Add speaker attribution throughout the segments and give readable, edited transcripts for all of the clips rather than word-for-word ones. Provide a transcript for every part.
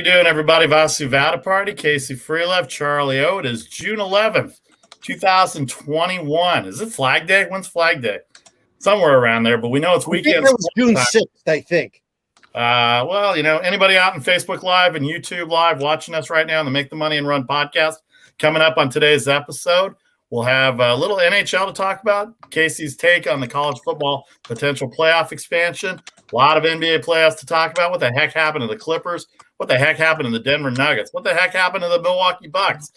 Speaker 1: doing, everybody? Vasu Vaddiparty, Casey Freelove, Charlie O. It is June 11th, 2021. Is it Flag Day? When's Flag Day? Somewhere around there, but we know it's weekend.
Speaker 2: That was June 6th, I think.
Speaker 1: Well, anybody out in Facebook Live and YouTube Live watching us right now on the Make the Money and Run podcast, coming up on today's episode, we'll have a little NHL to talk about, Casey's take on the college football potential playoff expansion, a lot of NBA playoffs to talk about. What the heck happened to the Clippers? What the heck happened to the Denver Nuggets? What the heck happened to the Milwaukee Bucks?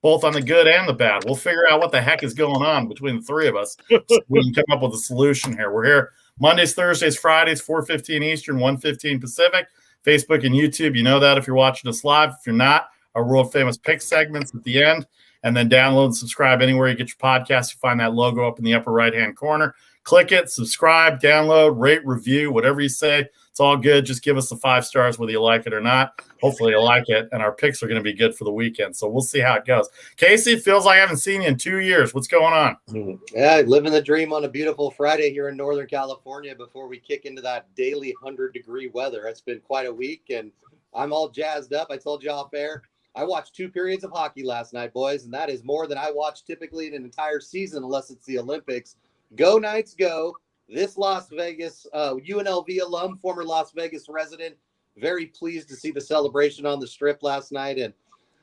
Speaker 1: Both on the good and the bad. We'll figure out what the heck is going on between the three of us so we can come up with a solution here. We're here Mondays, Thursdays, Fridays, 4:15 Eastern, 1:15 Pacific. Facebook and YouTube, you know that if you're watching us live. If you're not, our world-famous pick segments at the end. And then download and subscribe anywhere you get your podcast. You find that logo up in the upper right-hand corner. Click it, subscribe, download, rate, review, whatever you say. It's all good. Just give us the 5 stars whether you like it or not. Hopefully you like it, and our picks are going to be good for the weekend. So we'll see how it goes. Casey, it feels like I haven't seen you in 2 years. What's going on?
Speaker 3: Yeah, living the dream on a beautiful Friday here in Northern California before we kick into that daily 100-degree weather. It's been quite a week, and I'm all jazzed up. I told you off air. I watched 2 periods of hockey last night, boys, and that is more than I watch typically in an entire season unless it's the Olympics. Go Knights, go. This Las Vegas UNLV alum, former Las Vegas resident, very pleased to see the celebration on the Strip last night. And,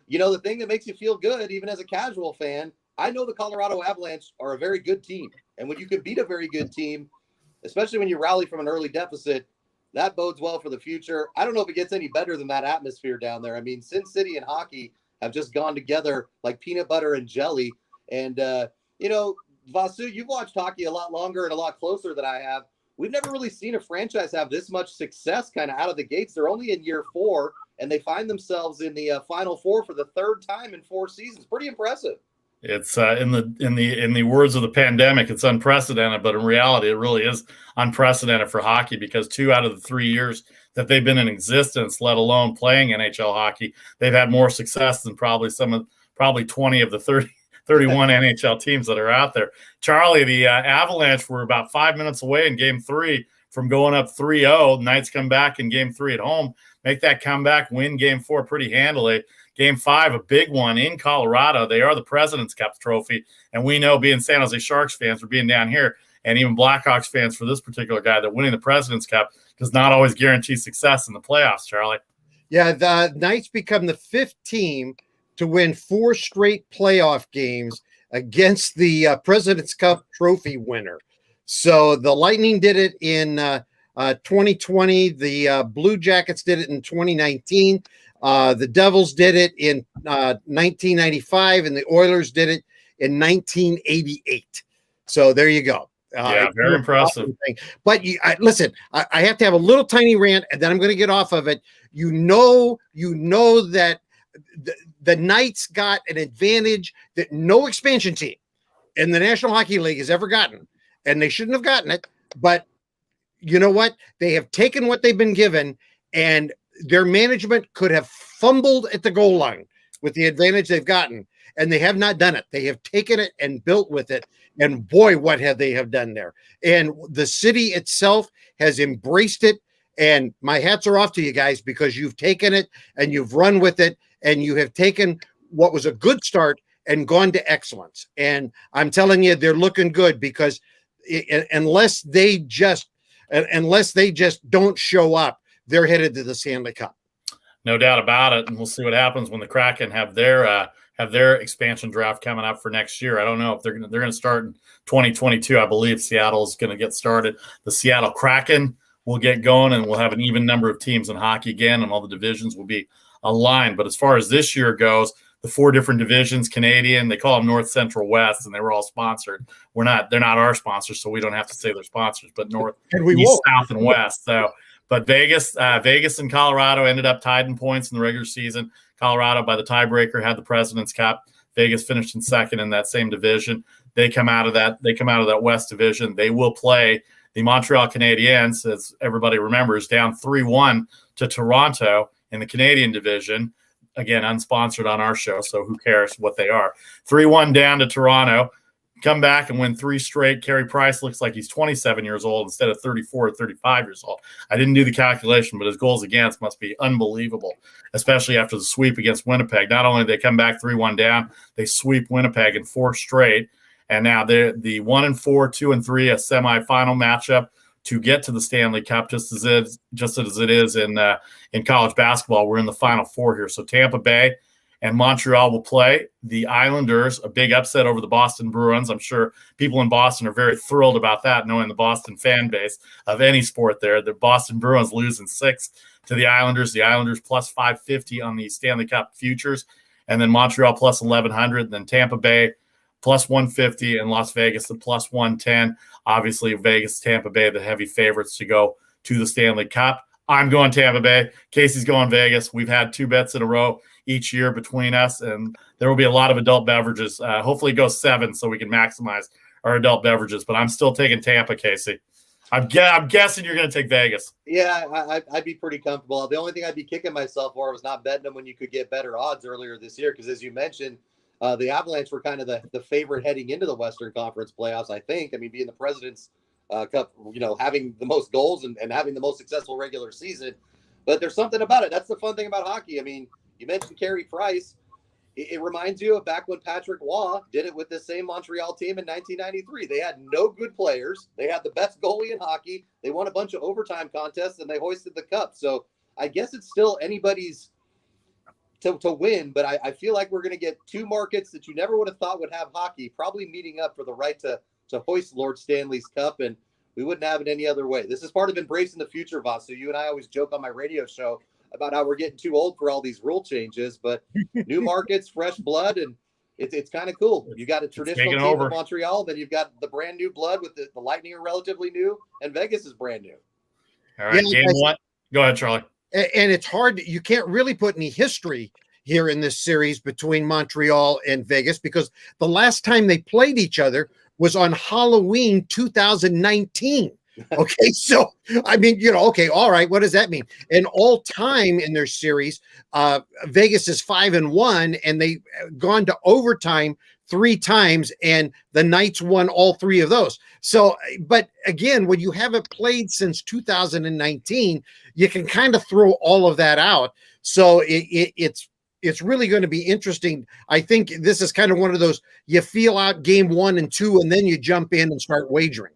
Speaker 3: the thing that makes you feel good, even as a casual fan, I know the Colorado Avalanche are a very good team. And when you can beat a very good team, especially when you rally from an early deficit, that bodes well for the future. I don't know if it gets any better than that atmosphere down there. I mean, Sin City and hockey have just gone together like peanut butter and jelly. And, Vasu, you've watched hockey a lot longer and a lot closer than I have. We've never really seen a franchise have this much success kind of out of the gates. They're only in year 4, and they find themselves in the Final Four for the 3rd time in 4 seasons. Pretty impressive.
Speaker 1: It's in the words of the pandemic, it's unprecedented, but in reality, it really is unprecedented for hockey because 2 out of the 3 years that they've been in existence, let alone playing NHL hockey, they've had more success than probably 20 of the 31 NHL teams that are out there. Charlie, the Avalanche were about 5 minutes away in Game 3 from going up 3-0. Knights come back in Game 3 at home, make that comeback, win Game 4 pretty handily. Game 5, a big one in Colorado. They are the President's Cup trophy, and we know, being San Jose Sharks fans or being down here, and even Blackhawks fans for this particular guy, that winning the President's Cup does not always guarantee success in the playoffs, Charlie.
Speaker 2: Yeah, the Knights become the 5th team to win 4 straight playoff games against the President's Cup trophy winner. So the Lightning did it in 2020. The Blue Jackets did it in 2019. The Devils did it in 1995, and the Oilers did it in 1988. So there you go.
Speaker 1: Very impressive.
Speaker 2: But listen, I have to have a little tiny rant, and then I'm going to get off of it. You know that the Knights got an advantage that no expansion team in the National Hockey League has ever gotten, and they shouldn't have gotten it. But you know what? They have taken what they've been given, and their management could have fumbled at the goal line with the advantage they've gotten, and they have not done it. They have taken it and built with it, and boy, what have they have done there. And the city itself has embraced it, and my hats are off to you guys because you've taken it and you've run with it, and you have taken what was a good start and gone to excellence. And I'm telling you, they're looking good because unless they just don't show up, they're headed to the Stanley Cup.
Speaker 1: No doubt about it. And we'll see what happens when the Kraken have their expansion draft coming up for next year. I don't know if they're going to start in 2022. I believe Seattle is going to get started. The Seattle Kraken will get going, and we'll have an even number of teams in hockey again, and all the divisions will be aligned. But as far as this year goes, the 4 different divisions, Canadian, they call them North, Central, West, and they were all sponsored. They're not our sponsors, so we don't have to say they're sponsors, but North, East, South, and West. But Vegas and Colorado ended up tied in points in the regular season. Colorado, by the tiebreaker, had the President's Cup. Vegas finished in second in that same division. They come out of that West division. They will play the Montreal Canadiens, as everybody remembers, down 3-1 to Toronto in the Canadian division. Again, unsponsored on our show, so who cares what they are. 3-1 down to Toronto. come back and win 3 straight. Carey Price looks like he's 27 years old instead of 34 or 35 years old. I didn't do the calculation, but his goals against must be unbelievable, especially after the sweep against Winnipeg. Not only did they come back 3-1 down, they sweep Winnipeg in 4 straight. And now they're the 1-4, 2-3, a semifinal matchup to get to the Stanley Cup, just as it is in college basketball. We're in the Final Four here. So Tampa Bay and Montreal will play. The Islanders, a big upset over the Boston Bruins. I'm sure people in Boston are very thrilled about that, knowing the Boston fan base of any sport there. The Boston Bruins losing 6 to the Islanders. The Islanders plus 550 on the Stanley Cup futures. And then Montreal plus 1,100. Then Tampa Bay plus 150 and Las Vegas the plus 110. Obviously, Vegas, Tampa Bay, the heavy favorites to go to the Stanley Cup. I'm going Tampa Bay. Casey's going Vegas. We've had 2 bets in a row each year between us, and there will be a lot of adult beverages. Hopefully it goes 7 so we can maximize our adult beverages, but I'm still taking Tampa, Casey. I'm guessing you're going to take Vegas.
Speaker 3: Yeah, I'd be pretty comfortable. The only thing I'd be kicking myself for was not betting them when you could get better odds earlier this year, because as you mentioned, the Avalanche were kind of the favorite heading into the Western Conference playoffs, I think. I mean, being the President's Cup, having the most goals and having the most successful regular season. But there's something about it. That's the fun thing about hockey. I mean, you mentioned Carey Price. It reminds you of back when Patrick Waugh did it with the same Montreal team in 1993. They had no good players. They had the best goalie in hockey. They won a bunch of overtime contests, and they hoisted the cup. So I guess it's still anybody's to win, but I feel like we're going to get 2 markets that you never would have thought would have hockey probably meeting up for the right to hoist Lord Stanley's Cup, and we wouldn't have it any other way. This is part of embracing the future, Vasu. You and I always joke on my radio show about how we're getting too old for all these rule changes, but new markets, fresh blood, and it's kind of cool. You got a traditional team in Montreal, then you've got the brand new blood with the Lightning are relatively new, and Vegas is brand new.
Speaker 1: All right, game 1. Go ahead, Charlie.
Speaker 2: And it's hard. You can't really put any history here in this series between Montreal and Vegas, because the last time they played each other was on Halloween 2019. Okay, so I mean, okay, all right, what does that mean? And all time in their series, Vegas is 5-1, and they've gone to overtime 3 times, and the Knights won all 3 of those. So, but again, when you haven't played since 2019, you can kind of throw all of that out. So it's really going to be interesting. I think this is kind of one of those, you feel out game 1 and 2, and then you jump in and start wagering.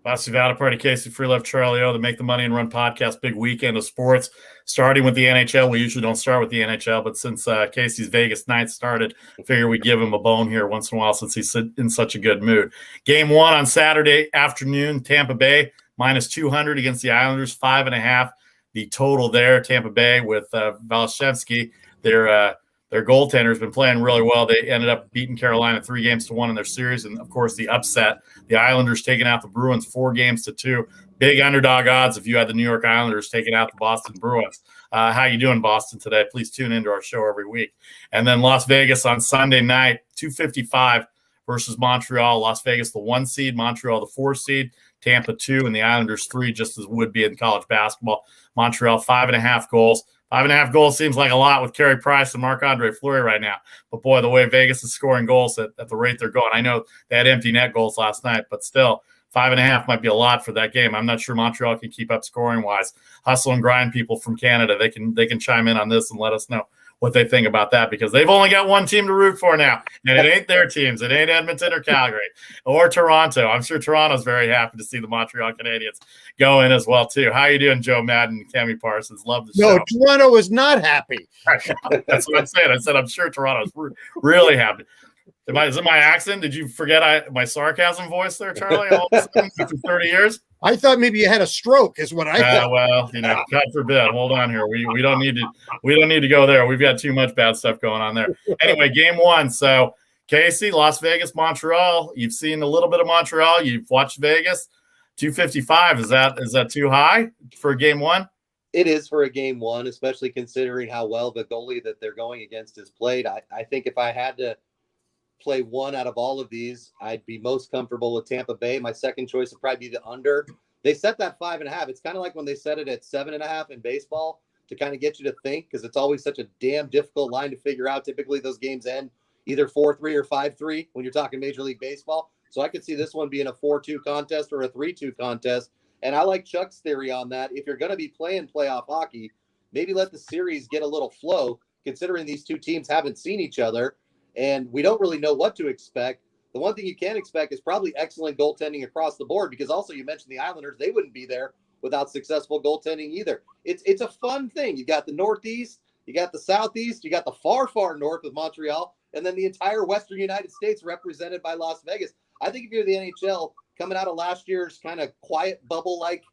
Speaker 1: Vasu Vaddiparty, Casey Freelove, Charlie O, the Make the Money and Run podcast. Big weekend of sports, starting with the NHL. We usually don't start with the NHL, but since Casey's Vegas Knights started, I figure we give him a bone here once in a while since he's in such a good mood. Game 1 on Saturday afternoon, Tampa Bay minus 200 against the Islanders, 5.5. The total there, Tampa Bay with Vasilevsky. Their goaltender has been playing really well. They ended up beating Carolina 3-1 in their series. And, of course, the upset, the Islanders taking out the Bruins 4-2. Big underdog odds if you had the New York Islanders taking out the Boston Bruins. How you doing, Boston, today? Please tune into our show every week. And then Las Vegas on Sunday night, 255 versus Montreal. Las Vegas, the 1 seed, Montreal, the 4 seed, Tampa 2, and the Islanders 3, just as would be in college basketball. Montreal, 5.5 goals. 5.5 goals seems like a lot with Carey Price and Marc-Andre Fleury right now. But, boy, the way Vegas is scoring goals at the rate they're going. I know they had empty net goals last night, but still, 5.5 might be a lot for that game. I'm not sure Montreal can keep up scoring-wise. Hustle and grind people from Canada, they can chime in on this and let us know what they think about that, because they've only got 1 team to root for now, and it ain't their teams. It ain't Edmonton or Calgary or Toronto. I'm sure Toronto's very happy to see the Montreal Canadiens go in as well, too. How you doing, Joe Madden and Tammy Parsons? Love the show.
Speaker 2: No, Toronto is not happy.
Speaker 1: That's what I'm saying. I said I'm sure Toronto's really happy. Is it my accent? Did you forget my sarcasm voice there, Charlie, all of a sudden after 30 years?
Speaker 2: I thought maybe you had a stroke, is what I thought.
Speaker 1: Well, God forbid. Hold on here. We don't need to go there. We've got too much bad stuff going on there. Anyway, game 1. So, Casey, Las Vegas, Montreal. You've seen a little bit of Montreal. You've watched Vegas. 255. Is that too high for a game 1?
Speaker 3: It is for a game 1, especially considering how well the goalie that they're going against has played. I think if I had to play one out of all of these, I'd be most comfortable with Tampa Bay. My second choice would probably be the under. They set that 5.5. It's kind of like when they set it at 7.5 in baseball to kind of get you to think, because it's always such a damn difficult line to figure out. Typically those games end either 4-3 or 5-3 when you're talking Major League Baseball. So I could see this one being a 4-2 contest or a 3-2 contest. And I like Chuck's theory on that. If you're going to be playing playoff hockey, maybe let the series get a little flow, considering these two teams haven't seen each other and we don't really know what to expect. The one thing you can expect is probably excellent goaltending across the board, because also you mentioned the Islanders. They wouldn't be there without successful goaltending either. It's a fun thing. You got the Northeast, you got the Southeast, you got the far, far north with Montreal, and then the entire Western United States represented by Las Vegas. I think if you're the NHL coming out of last year's kind of quiet bubble-like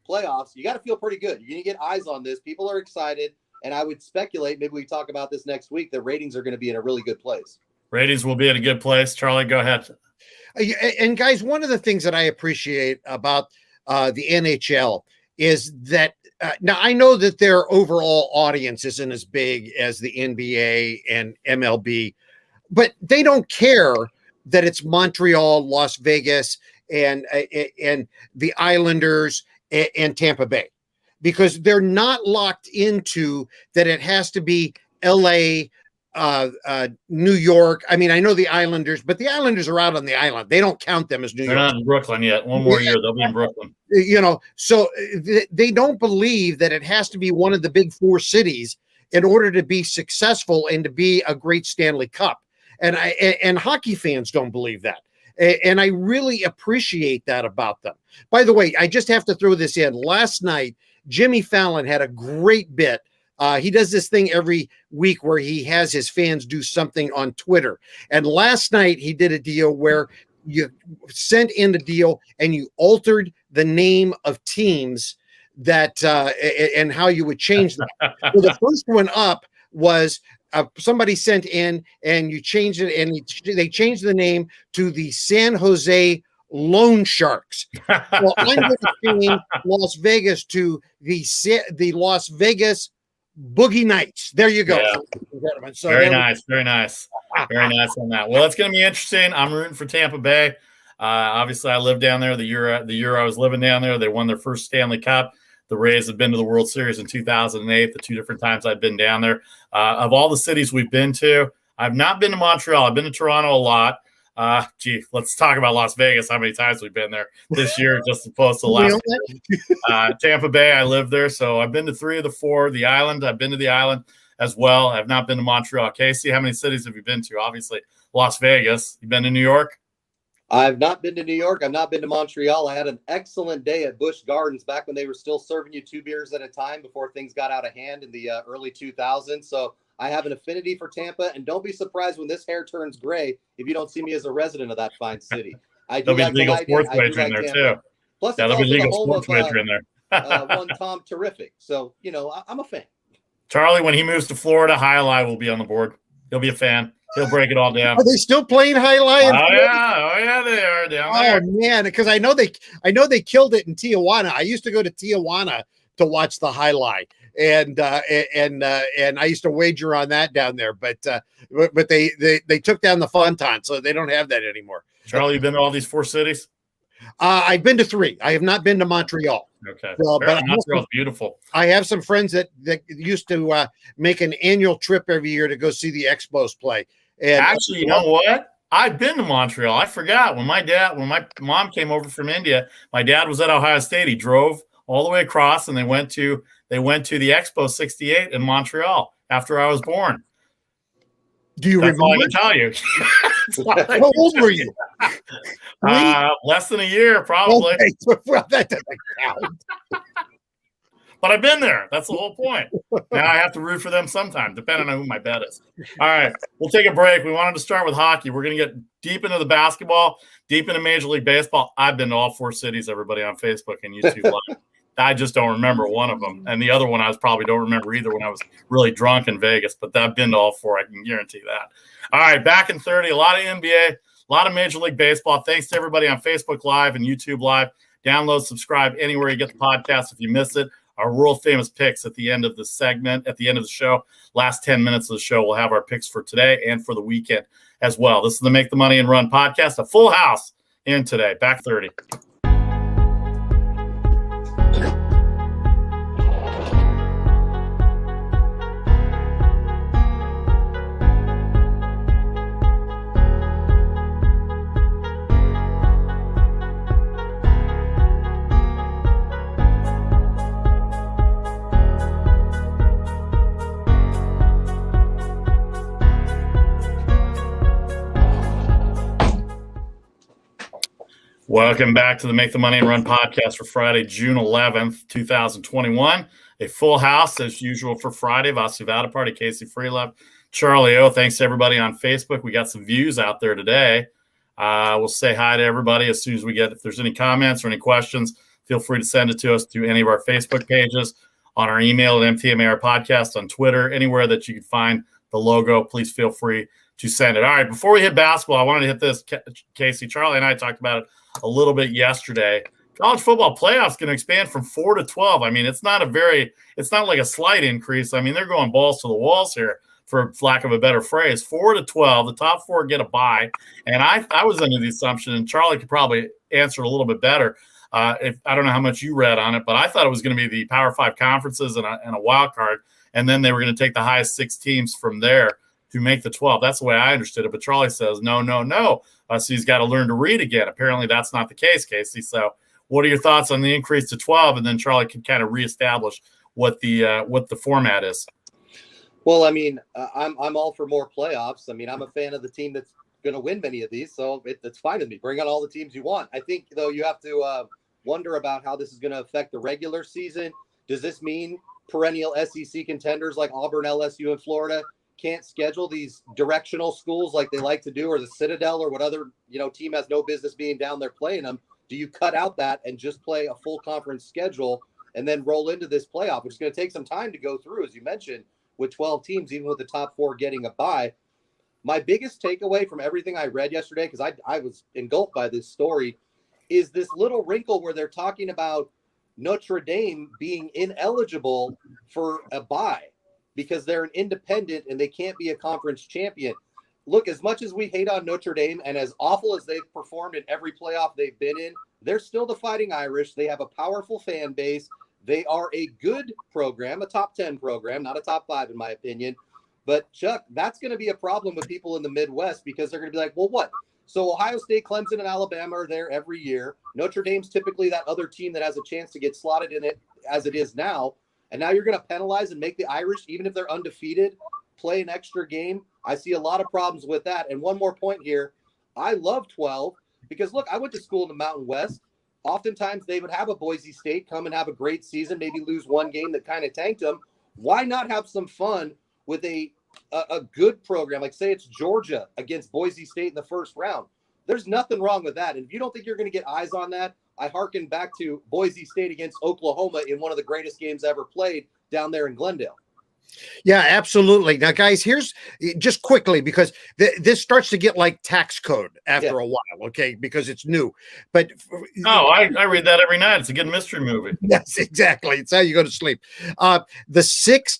Speaker 3: playoffs, you got to feel pretty good. You're going to get eyes on this. People are excited, and I would speculate, maybe we talk about this next week, that ratings are going to be in a really good place.
Speaker 1: Ratings will be in a good place. Charlie, go ahead.
Speaker 2: And guys, one of the things that I appreciate about the NHL is that now I know that their overall audience isn't as big as the NBA and MLB, but they don't care that it's Montreal, Las Vegas, and the Islanders and Tampa Bay, because they're not locked into that it has to be LA, New York. I mean, I know the Islanders, but the Islanders are out on the island. They don't count them as New York.
Speaker 1: They're not in Brooklyn yet. One more year, they'll be in Brooklyn.
Speaker 2: You know, so they don't believe that it has to be one of the big four cities in order to be successful and to be a great Stanley Cup. And hockey fans don't believe that. And I really appreciate that about them. By the way, I just have to throw this in. Last night, Jimmy Fallon had a great bit. He does this thing every week where he has his fans do something on Twitter. And last night he did a deal where you sent in the deal and you altered the name of teams that and how you would change them. So the first one up was somebody sent in and you changed it, and they changed the name to the San Jose Loan Sharks. Well, I'm going to change Las Vegas to the Las Vegas Boogie Nights. There you go.
Speaker 1: Yeah. So very nice. Very nice on that. Well, it's going to be interesting. I'm rooting for Tampa Bay. Obviously, I live down there. The year I was living down there, they won their first Stanley Cup. The Rays have been to the World Series in 2008, the two different times I've been down there. Of all the cities we've been to, I've not been to Montreal. I've been to Toronto a lot. Let's talk about Las Vegas, how many times we've been there this year, just opposed to last year. Tampa Bay, I live there, so I've been to 3 of the 4. The island, I've been to the island as well. I've not been to Montreal. Casey, how many cities have you been to? Obviously, Las Vegas. You been to New York?
Speaker 3: I've not been to New York. I've not been to Montreal. I had an excellent day at Busch Gardens back when they were still serving you 2 beers at a time before things got out of hand in the early 2000s. So I have an affinity for Tampa, and don't be surprised when this hair turns gray if you don't see me as a resident of that fine city. I do
Speaker 1: there'll be legal sports wagering in there too.
Speaker 3: Plus,
Speaker 1: there'll be legal sports wagering in there.
Speaker 3: One Tom Terrific. So, I'm a fan.
Speaker 2: Charlie,
Speaker 1: when he moves to Florida, High Lie will be on the board. He'll be a fan. He'll break it all down.
Speaker 2: Are they still playing High Lie?
Speaker 1: Oh yeah, they are down there.
Speaker 2: Oh man, because I know they killed it in Tijuana. I used to go to Tijuana to watch the High Lie, and I used to wager on that down there. But they took down the Fontan, so they don't have that anymore.
Speaker 1: Charlie, you've been to all these 4 cities?
Speaker 2: I've been to 3. I have not been to Montreal.
Speaker 1: Okay, but Montreal's beautiful.
Speaker 2: I have some friends that used to make an annual trip every year to go see the Expos play. And
Speaker 1: actually, you know what? I've been to Montreal. I forgot when my mom came over from India. My dad was at Ohio State. He drove all the way across, and they went to the Expo '68 in Montreal after I was born.
Speaker 2: Do you remember?
Speaker 1: All I can tell you.
Speaker 2: How old were you?
Speaker 1: Less than a year, probably.
Speaker 2: Okay. Well, that doesn't count.
Speaker 1: But I've been there. That's the whole point. Now I have to root for them sometime, depending on who my bet is. All right, we'll take a break. We wanted to start with hockey. We're going to get deep into the basketball, deep into Major League Baseball. I've been to all 4 cities, everybody on Facebook and YouTube Live. I just don't remember one of them. And the other one I probably don't remember either when I was really drunk in Vegas. But I've been to all 4. I can guarantee that. All right, back in 30, a lot of NBA, a lot of Major League Baseball. Thanks to everybody on Facebook Live and YouTube Live. Download, subscribe anywhere you get the podcast if you miss it. Our world famous picks at the end of the segment, at the end of the show. Last 10 minutes of the show, we'll have our picks for today and for the weekend as well. This is the Make the Money and Run podcast, a full house in today. Back 30. Welcome back to the Make the Money and Run podcast for Friday, June 11th, 2021. A full house as usual for Friday. Vasu Vaddiparty, Casey Freelove, Charlie O. Thanks to everybody on Facebook. We got some views out there today. We'll say hi to everybody as soon as we get, if there's any comments or any questions, feel free to send it to us through any of our Facebook pages, on our email at MTMAR Podcast, on Twitter, anywhere that you can find the logo. Please feel free to send it. All right, before we hit basketball, I wanted to hit this, Casey. Charlie and I talked about it a little bit yesterday. College football playoffs going to expand from 4 to 12. I mean, it's not like a slight increase. I mean, they're going balls to the walls here, for lack of a better phrase. 4 to 12, the top four get a bye. And I was under the assumption, and Charlie could probably answer it a little bit better. If I don't know how much you read on it, but I thought it was going to be the Power 5 conferences and a wild card, and then they were going to take the highest 6 teams from there to make the 12. That's the way I understood it. But Charlie says, no. So he's got to learn to read again. Apparently that's not the case, Casey. So what are your thoughts on the increase to 12? And then Charlie can kind of reestablish what the format is.
Speaker 3: Well, I mean, I'm all for more playoffs. I mean, I'm a fan of the team that's going to win many of these, so it's fine with me. Bring on all the teams you want. I think, though, you have to wonder about how this is going to affect the regular season. Does this mean perennial SEC contenders like Auburn, LSU, and Florida can't schedule these directional schools like they like to do, or the Citadel, or what other team has no business being down there playing them? Do you cut out that and just play a full conference schedule and then roll into this playoff, which is going to take some time to go through, as you mentioned, with 12 teams, even with the top 4 getting a bye? My biggest takeaway from everything I read yesterday, because I was engulfed by this story, is this little wrinkle where they're talking about Notre Dame being ineligible for a bye because they're an independent and they can't be a conference champion. Look, as much as we hate on Notre Dame and as awful as they've performed in every playoff they've been in, they're still the Fighting Irish. They have a powerful fan base. They are a good program, a top 10 program, not a top 5 in my opinion. But Chuck, that's going to be a problem with people in the Midwest, because they're going to be like, well, what? So Ohio State, Clemson, and Alabama are there every year. Notre Dame's typically that other team that has a chance to get slotted in it as it is now. And now you're going to penalize and make the Irish, even if they're undefeated, play an extra game. I see a lot of problems with that. And one more point here. I love 12 because, look, I went to school in the Mountain West. Oftentimes they would have a Boise State come and have a great season, maybe lose one game that kind of tanked them. Why not have some fun with a good program? Like, say it's Georgia against Boise State in the first round. There's nothing wrong with that. And if you don't think you're going to get eyes on that, I hearken back to Boise State against Oklahoma in one of the greatest games ever played down there in Glendale.
Speaker 2: Yeah, absolutely. Now, guys, here's just quickly, because this starts to get like tax code after a while, okay, because it's new. But
Speaker 1: I read that every night. It's a good mystery movie.
Speaker 2: Yes, exactly. It's how you go to sleep. The sixth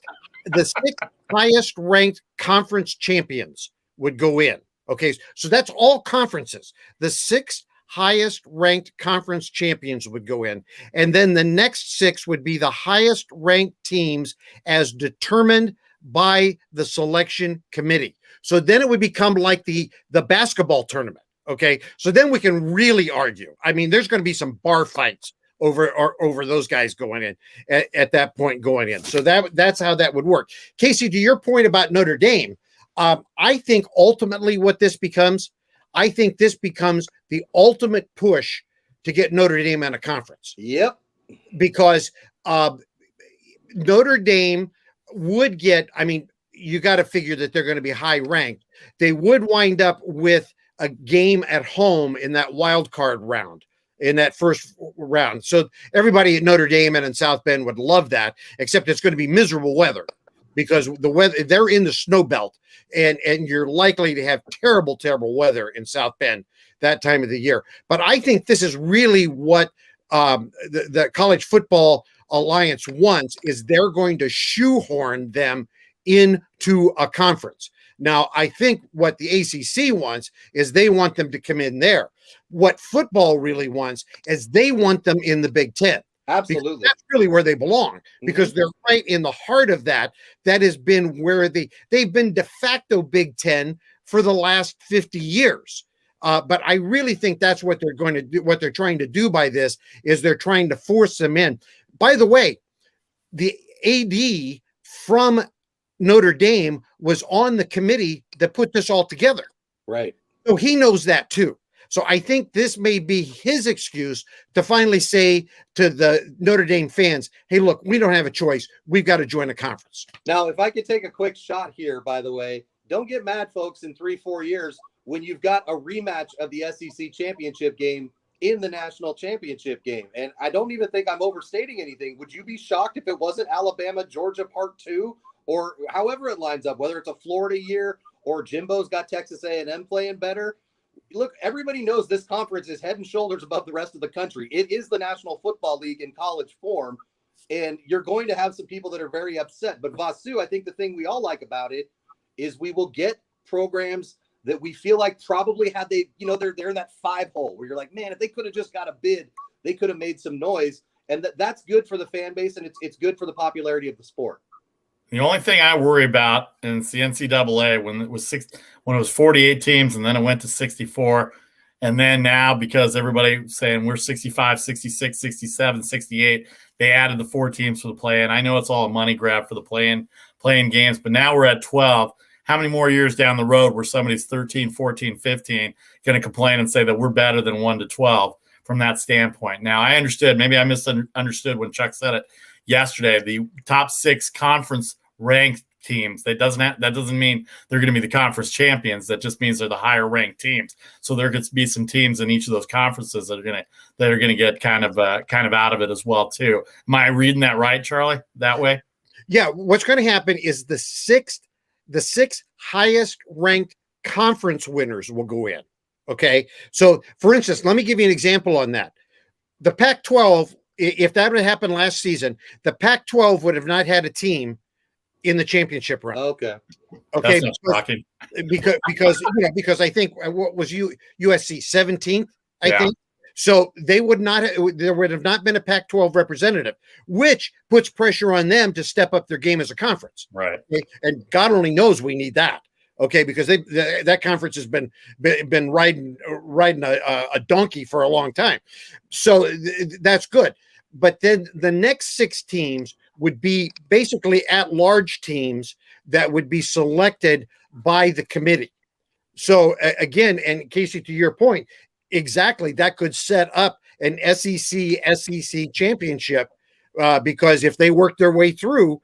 Speaker 2: highest ranked conference champions would go in. Okay, so that's all conferences. The 6th highest ranked conference champions would go in. And then the next 6 would be the highest ranked teams as determined by the selection committee. So then it would become like the basketball tournament. Okay, so then we can really argue. I mean, there's going to be some bar fights over those guys going in at that point going in. So that's how that would work. Casey, to your point about Notre Dame, I think ultimately what this becomes, the ultimate push to get Notre Dame in a conference.
Speaker 3: Yep.
Speaker 2: Because Notre Dame would get, I mean, you got to figure that they're going to be high ranked. They would wind up with a game at home in that wild card round, in that first round. So everybody at Notre Dame and in South Bend would love that, except it's going to be miserable weather, because the weather, they're in the snow belt, and you're likely to have terrible weather in South Bend that time of the year. But I think this is really what the College Football Alliance wants, is they're going to shoehorn them into a conference. Now, I think what the ACC wants is they want them to come in there. What football really wants is they want them in the Big Ten.
Speaker 3: Absolutely.
Speaker 2: Because that's really where they belong, because they're right in the heart of that. That has been where they've been de facto Big Ten for the last 50 years. But I really think that's what they're going to do. What they're trying to do by this is they're trying to force them in. By the way, the AD from Notre Dame was on the committee that put this all together.
Speaker 3: Right.
Speaker 2: So he knows that too. So I think this may be his excuse to finally say to the Notre Dame fans, hey, look, we don't have a choice. We've got to join a conference.
Speaker 3: Now, if I could take a quick shot here, by the way, don't get mad, folks, in 3-4 years when you've got a rematch of the SEC championship game in the national championship game. And I don't even think I'm overstating anything. Would you be shocked if it wasn't Alabama, Georgia part 2, or however it lines up, whether it's a Florida year or Jimbo's got Texas A&M playing better? Look, everybody knows this conference is head and shoulders above the rest of the country. It is the National Football League in college form, and you're going to have some people that are very upset. But Vasu, I think the thing we all like about it is we will get programs that we feel like probably had they, they're in that 5 hole where you're like, man, if they could have just got a bid, they could have made some noise. And that's good for the fan base, and it's good for the popularity of the sport.
Speaker 1: The only thing I worry about, and it's the NCAA, when it was 48 teams and then it went to 64, and then now because everybody's saying we're 65, 66, 67, 68, they added the 4 teams for the play. And I know it's all a money grab for the playing games, but now we're at 12. How many more years down the road where somebody's 13, 14, 15 going to complain and say that we're better than 1 to 12 from that standpoint? Now, I understood, maybe I misunderstood when Chuck said it yesterday, the top 6 conference ranked teams. That doesn't mean they're going to be the conference champions. That just means they're the higher ranked teams. So there could be some teams in each of those conferences that are going to get kind of out of it as well too. Am I reading that right, Charlie? That way?
Speaker 2: Yeah. What's going to happen is the 6 highest ranked conference winners will go in. Okay. So for instance, let me give you an example on that. The Pac-12, if that would have happened last season, the Pac-12 would have not had a team in the championship round.
Speaker 3: Okay.
Speaker 1: That's not shocking.
Speaker 2: Because I think what was USC 17th, I think. So there would have not been a Pac-12 representative, which puts pressure on them to step up their game as a conference.
Speaker 1: Right.
Speaker 2: Okay? And God only knows we need that. Okay, because that conference has been riding a donkey for a long time. So that's good. But then the next 6 teams would be basically at-large teams that would be selected by the committee. So again, and Casey, to your point, exactly, that could set up an SEC championship because if they work their way through,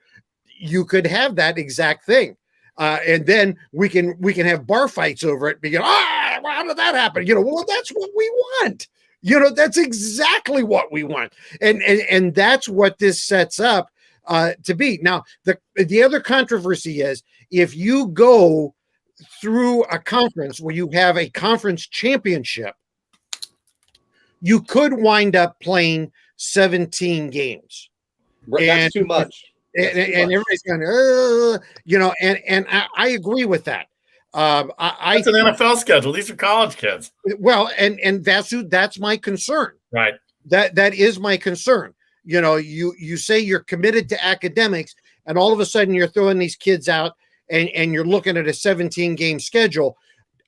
Speaker 2: you could have that exact thing. And then we can have bar fights over it because, how did that happen? Well, that's what we want. That's exactly what we want. And that's what this sets up to be. Now, the other controversy is if you go through a conference where you have a conference championship, you could wind up playing 17 games.
Speaker 3: That's too much.
Speaker 2: And everybody's going, and I agree with that.
Speaker 1: It's an NFL schedule. These are college kids.
Speaker 2: Well, and Vasu, that's my concern.
Speaker 1: Right.
Speaker 2: That is my concern. You say you're committed to academics, and all of a sudden you're throwing these kids out, and you're looking at a 17-game schedule.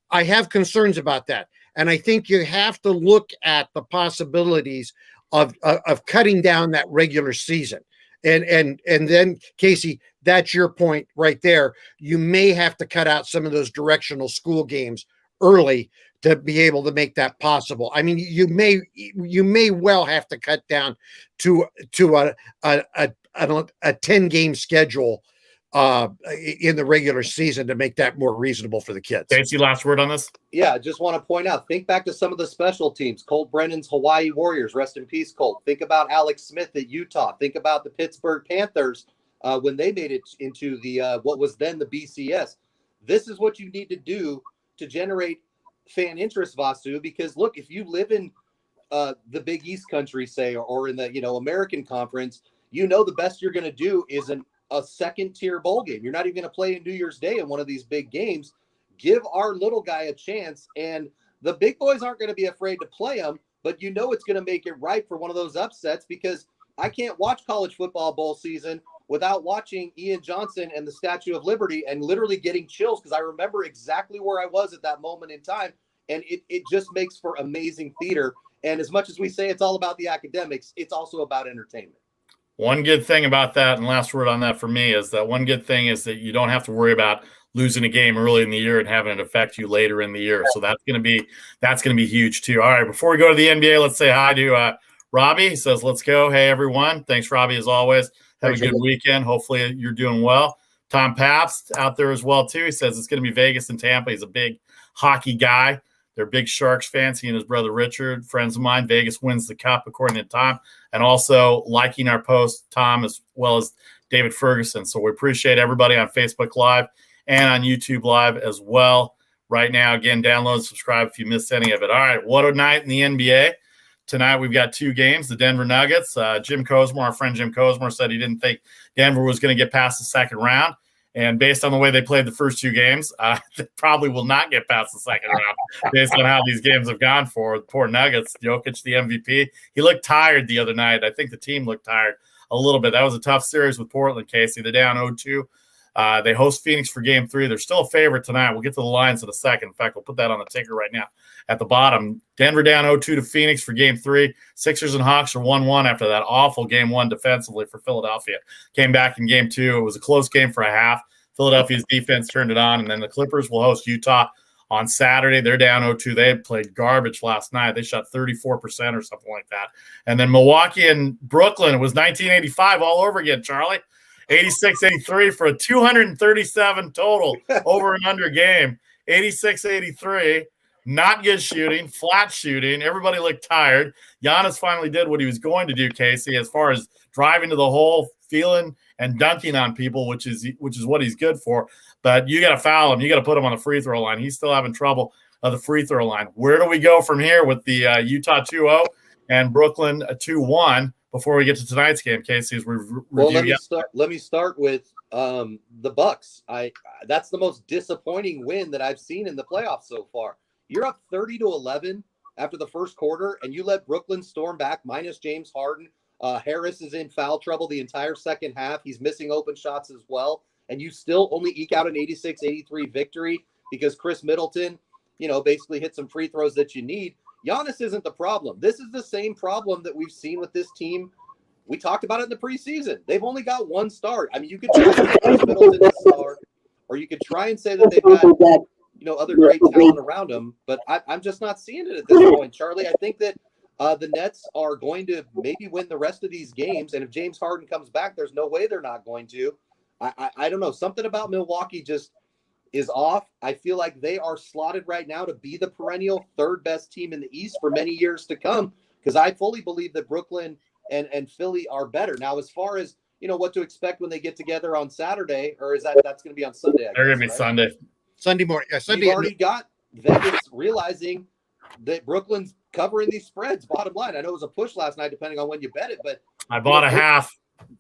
Speaker 2: I have concerns about that, and I think you have to look at the possibilities of cutting down that regular season. And then, Casey, that's your point right there. You may have to cut out some of those directional school games early to be able to make that possible. I mean, you may well have to cut down to a 10-game schedule in the regular season to make that more reasonable for the kids.
Speaker 1: Casey, last word on this?
Speaker 3: Yeah, just want to point out, think back to some of the special teams. Colt Brennan's Hawaii Warriors, rest in peace, Colt. Think about Alex Smith at Utah. Think about the Pittsburgh Panthers when they made it into the what was then the BCS. This is what you need to do to generate fan interest, Vasu, because look, if you live in the Big East country, say, or in the American Conference, the best you're going to do is a second-tier bowl game. You're not even going to play in New Year's Day in one of these big games. Give our little guy a chance, and the big boys aren't going to be afraid to play him, but it's going to make it right for one of those upsets, because I can't watch college football bowl season without watching Ian Johnson and the Statue of Liberty and literally getting chills, because I remember exactly where I was at that moment in time, and it just makes for amazing theater. And as much as we say it's all about the academics, it's also about entertainment.
Speaker 1: One good thing about that, and last word on that for me, is that one good thing is that you don't have to worry about losing a game early in the year and having it affect you later in the year. So that's going to be huge too. All right, before we go to the NBA, let's say hi to Robbie. He says, "Let's go." Hey everyone, thanks Robbie as always. Have a good weekend. Hopefully you're doing well. Tom Pabst out there as well too. He says it's going to be Vegas and Tampa. He's a big hockey guy. They're big Sharks fans. He and his brother Richard, friends of mine. Vegas wins the cup according to Tom, and also liking our post, Tom, as well as David Ferguson. So we appreciate everybody on Facebook Live and on YouTube Live as well. Right now, again, download and subscribe if you missed any of it. All right, what a night in the NBA. Tonight we've got 2 games, the Denver Nuggets. Jim Cosmore, our friend Jim Cosmore, said he didn't think Denver was going to get past the second round. And based on the way they played the first 2 games, they probably will not get past the second round based on how these games have gone for the poor Nuggets. Jokic, the MVP, he looked tired the other night. I think the team looked tired a little bit. That was a tough series with Portland, Casey. They're down 0-2. They host Phoenix for game 3. They're still a favorite tonight. We'll get to the lines in a second. In fact, we'll put that on the ticker right now at the bottom. Denver down 0-2 to Phoenix for game 3. Sixers and Hawks are 1-1 after that awful game 1 defensively for Philadelphia. Came back in game 2. It was a close game for a half. Philadelphia's defense turned it on, and then the Clippers will host Utah on Saturday. They're down 0-2. They played garbage last night. They shot 34% or something like that. And then Milwaukee and Brooklyn, it was 1985 all over again, Charlie. 86-83 for a 237 total over and under game. 86-83. Not good shooting, flat shooting. Everybody looked tired. Giannis finally did what he was going to do, Casey, as far as driving to the hole, feeling and dunking on people, which is what he's good for. But you got to foul him. You got to put him on the free throw line. He's still having trouble on the free throw line. Where do we go from here with the Utah 2-0 and Brooklyn 2-1 before we get to tonight's game, Casey? As we
Speaker 3: let me start with the Bucks. That's the most disappointing win that I've seen in the playoffs so far. You're up 30-11 after the first quarter, and you let Brooklyn storm back minus James Harden. Harris is in foul trouble the entire second half. He's missing open shots as well. And you still only eke out an 86-83 victory because Chris Middleton, basically hit some free throws that you need. Giannis isn't the problem. This is the same problem that we've seen with this team. We talked about it in the preseason. They've only got one star. I mean, you could try and say Chris Middleton is a star, or you could try and say that they've got other great talent around them, but I'm just not seeing it at this point, Charlie. I think that the Nets are going to maybe win the rest of these games, and if James Harden comes back, there's no way they're not going to. I don't know. Something about Milwaukee just is off. I feel like they are slotted right now to be the perennial third best team in the East for many years to come, because I fully believe that Brooklyn and Philly are better. Now, as far as what to expect when they get together on Saturday, or is that's going to be on Sunday?
Speaker 1: They're going to be Sunday.
Speaker 2: Sunday morning. Sunday.
Speaker 3: You've already got Vegas realizing that Brooklyn's covering these spreads. Bottom line, I know it was a push last night, depending on when you bet it, but
Speaker 1: I bought a half.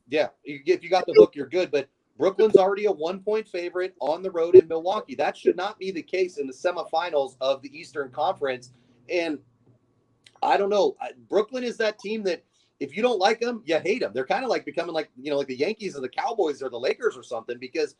Speaker 3: Yeah, if you got the hook, you're good. But Brooklyn's already a 1-point favorite on the road in Milwaukee. That should not be the case in the semifinals of the Eastern Conference. And I don't know. Brooklyn is that team that if you don't like them, you hate them. They're kind of like becoming like the Yankees or the Cowboys or the Lakers or something, because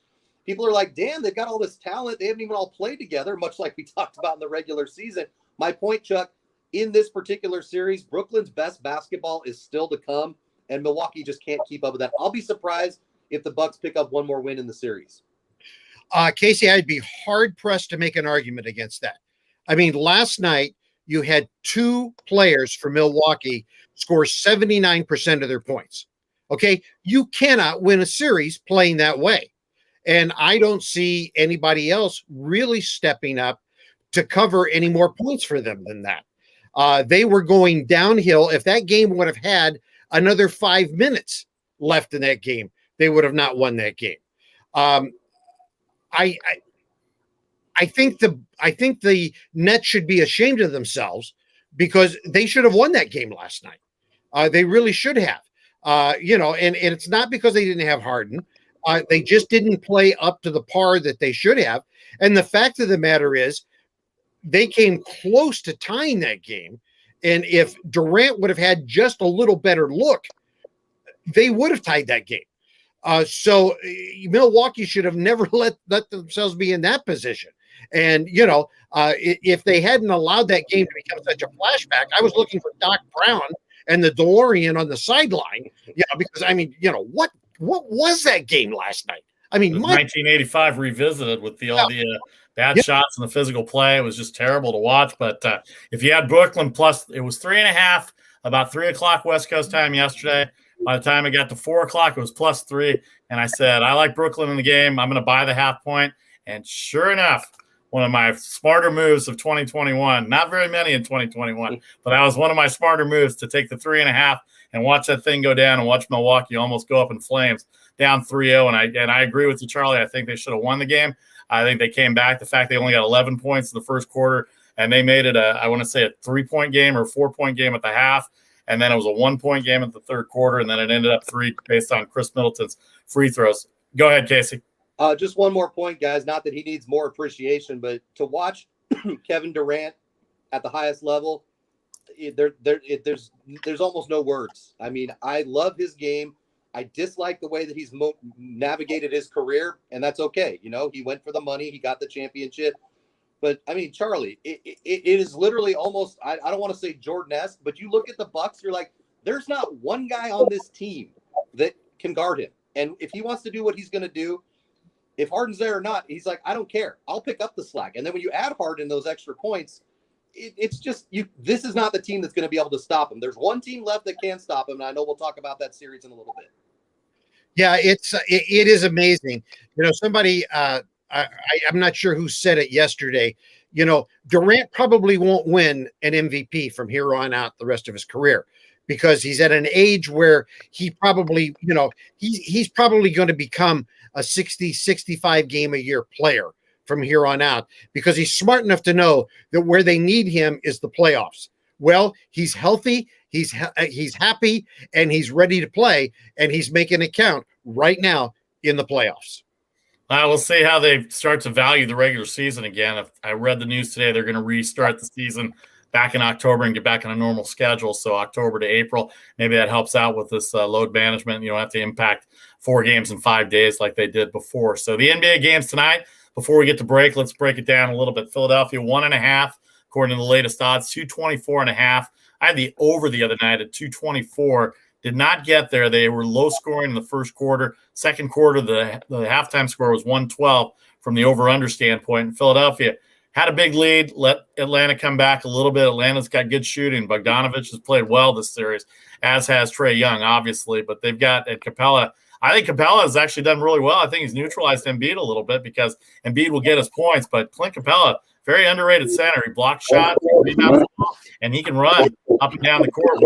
Speaker 3: people are like, damn, they've got all this talent. They haven't even all played together, much like we talked about in the regular season. My point, Chuck, in this particular series, Brooklyn's best basketball is still to come, and Milwaukee just can't keep up with that. I'll be surprised if the Bucks pick up one more win in the series.
Speaker 2: Casey, I'd be hard-pressed to make an argument against that. I mean, last night you had 2 players for Milwaukee score 79% of their points. Okay? You cannot win a series playing that way. And I don't see anybody else really stepping up to cover any more points for them than that. They were going downhill. If that game would have had another 5 minutes left in that game, they would have not won that game. I think the Nets should be ashamed of themselves because they should have won that game last night. They really should have. And it's not because they didn't have Harden. They just didn't play up to the par that they should have. And the fact of the matter is, they came close to tying that game. And if Durant would have had just a little better look, they would have tied that game. So Milwaukee should have never let themselves be in that position. And, if they hadn't allowed that game to become such a flashback, I was looking for Doc Brown and the DeLorean on the sideline, because, what was that game last night? I mean,
Speaker 1: It was 1985 revisited with all the bad shots and the physical play. It was just terrible to watch. But if you had Brooklyn plus, it was 3.5, about 3 o'clock West Coast time yesterday. By the time it got to 4 o'clock, it was +3. And I said, I like Brooklyn in the game. I'm going to buy the half point. And sure enough, one of my smarter moves of 2021, not very many in 2021, but that was one of my smarter moves to take the 3.5 and watch that thing go down and watch Milwaukee almost go up in flames, down 3-0. And I agree with you, Charlie. I think they should have won the game. I think they came back. The fact they only got 11 points in the first quarter, and they made it I want to say a 3-point game or a 4-point game at the half. And then it was a 1-point game at the third quarter. And then it ended up 3 based on Chris Middleton's free throws. Go ahead, Casey.
Speaker 3: Just one more point, guys. Not that he needs more appreciation, but to watch Kevin Durant at the highest level, there's almost no words. I mean, I love his game. I dislike the way that he's navigated his career, and that's okay. You know, he went for the money. He got the championship. But, I mean, Charlie, it is literally almost, I don't want to say Jordan-esque, but you look at the Bucks, you're like, there's not one guy on this team that can guard him. And if he wants to do what he's going to do, if Harden's there or not, he's like, I don't care. I'll pick up the slack. And then when you add Harden those extra points, it's just this is not the team that's going to be able to stop him. There's one team left that can stop him, and I know we'll talk about that series in a little bit.
Speaker 2: Yeah, it is amazing. You know, somebody I'm not sure who said it yesterday. You know, Durant probably won't win an MVP from here on out the rest of his career because he's at an age where he probably, you know, he's probably going to become a 60, 65 game a year player from here on out because he's smart enough to know that where they need him is the playoffs. Well, he's healthy, he's happy, and he's ready to play, and he's making it count right now in the playoffs.
Speaker 1: We'll see how they start to value the regular season again. If I read the news today, they're going to restart the season back in October and get back on a normal schedule. So October to April, maybe that helps out with this load management. You don't have to impact 4 games in 5 days like they did before. So the NBA games tonight, before we get to break, let's break it down a little bit. Philadelphia 1.5, according to the latest odds, 224.5. I had the over the other night at 224. Did not get there. They were low scoring in the first quarter. Second quarter, the halftime score was 112 from the over-under standpoint. And Philadelphia had a big lead, let Atlanta come back a little bit. Atlanta's got good shooting. Bogdanovich has played well this series, as has Trae Young, obviously. But they've got Capella. I think Capella has actually done really well. I think he's neutralized Embiid a little bit because Embiid will get his points. But Clint Capella, very underrated center. He blocks shots, and he can run up and down the court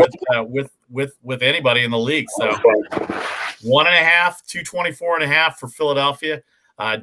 Speaker 1: with anybody in the league. So 1.5, 224.5 for Philadelphia.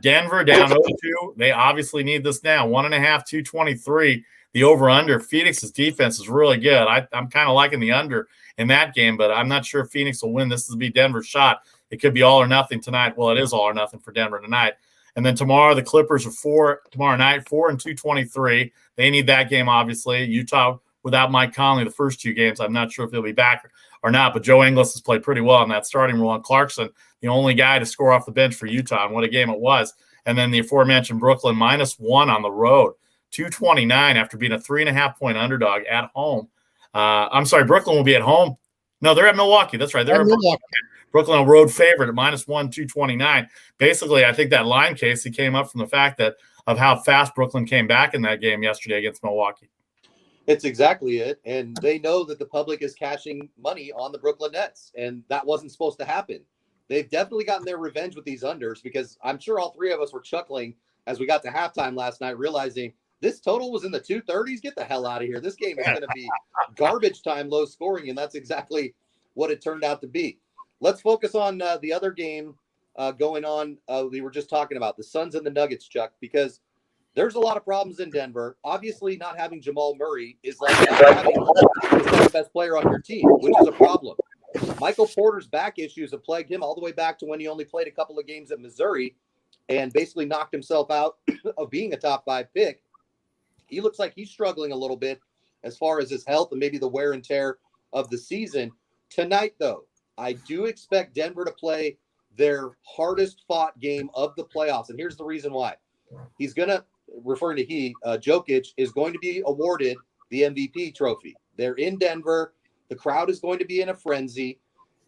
Speaker 1: Denver down 0-2. They obviously need this now. 1.5, 223. The over-under. Phoenix's defense is really good. I'm kind of liking the under in that game, but I'm not sure if Phoenix will win. This will be Denver's shot. It could be all or nothing tonight. Well, it is all or nothing for Denver tonight. And then tomorrow, the Clippers are tomorrow night, 4 and 223. They need that game, obviously. Utah without Mike Conley the first 2 games. I'm not sure if he'll be back or not, but Joe Ingles has played pretty well in that starting role. And Clarkson, the only guy to score off the bench for Utah, and what a game it was. And then the aforementioned Brooklyn -1 on the road, 229 after being a 3.5-point underdog at home. I'm sorry, Brooklyn will be at home. No, they're at Milwaukee. That's right. They're at Milwaukee. Brooklyn, a road favorite at -1, 229. Basically, I think that line, Casey, came up from the fact of how fast Brooklyn came back in that game yesterday against Milwaukee.
Speaker 3: It's exactly it. And they know that the public is cashing money on the Brooklyn Nets, and that wasn't supposed to happen. They've definitely gotten their revenge with these unders because I'm sure all 3 of us were chuckling as we got to halftime last night, realizing this total was in the 230s. Get the hell out of here. This game is going to be garbage time, low scoring, and that's exactly what it turned out to be. Let's focus on the other game going on. We were just talking about the Suns and the Nuggets, Chuck, because there's a lot of problems in Denver. Obviously, not having Jamal Murray is like not having the second best player on your team, which is a problem. Michael Porter's back issues have plagued him all the way back to when he only played a couple of games at Missouri and basically knocked himself out of being a top 5 pick. He looks like he's struggling a little bit as far as his health and maybe the wear and tear of the season. Tonight, though, I do expect Denver to play their hardest fought game of the playoffs. And here's the reason why. Jokic is going to be awarded the MVP trophy. They're in Denver. The crowd is going to be in a frenzy.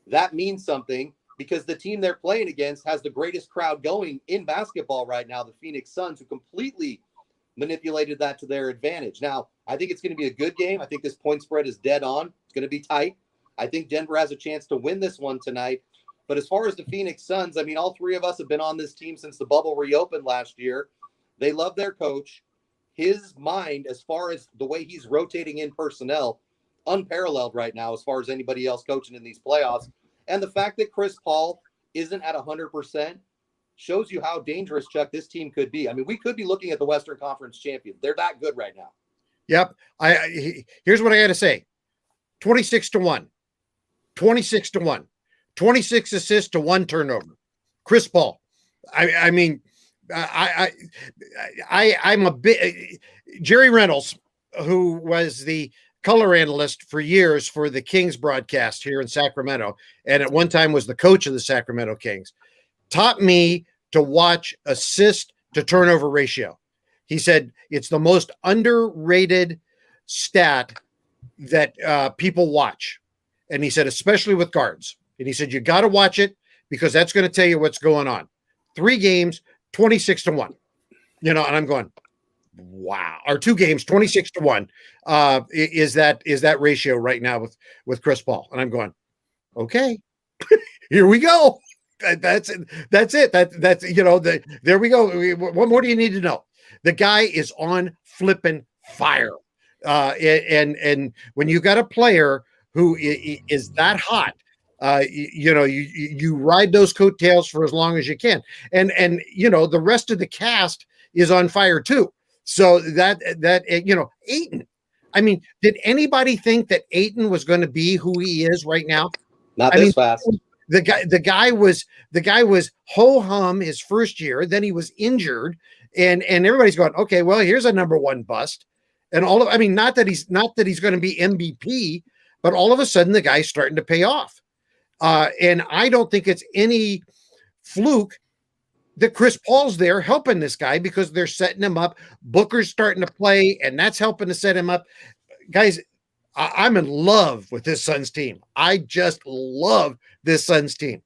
Speaker 3: That means something. because the team they're playing against has the greatest crowd going in basketball right now, the Phoenix Suns, who completely manipulated that to their advantage. Now, I think it's going to be a good game. I think this point spread is dead on. It's going to be tight. I think Denver has a chance to win this one tonight. But as far as the Phoenix Suns, I mean, all three of us have been on this team since the bubble reopened last year. They love their coach. His mind, as far as the way he's rotating in personnel, unparalleled right now as far as anybody else coaching in these playoffs. And the fact that Chris Paul isn't at 100% shows you how dangerous, Chuck, this team could be. I mean, we could be looking at the Western Conference champions. They're that good right now.
Speaker 2: Yep. Here's what I got to say. 26-1. 26-1. 26 assists to 1 turnover. Chris Paul. I mean, I'm a bit Jerry Reynolds, who was the color analyst for years for the Kings broadcast here in Sacramento, and at one time was the coach of the Sacramento Kings, taught me to watch assist to turnover ratio. He said it's the most underrated stat that people watch. And he said, especially with guards. And he said, you got to watch it because that's going to tell you what's going on. 3 games, 26-1, and I'm going, wow. Or 2 games, 26-1 is that ratio right now with Chris Paul. And I'm going, okay, here we go. That's it. There we go. What more do you need to know? The guy is on flipping fire. And when you got a player who is that hot, you ride those coattails for as long as you can. And the rest of the cast is on fire too. So that Ayton, I mean, did anybody think that Ayton was going to be who he is right now?
Speaker 3: Not this fast.
Speaker 2: The guy was ho-hum his first year. Then he was injured, and everybody's going, okay, well, here's a number 1 bust. And not that he's going to be MVP, but all of a sudden the guy's starting to pay off. And I don't think it's any fluke that Chris Paul's there helping this guy because they're setting him up. Booker's starting to play, and that's helping to set him up. Guys, I'm in love with this Suns team. I just love this Suns team.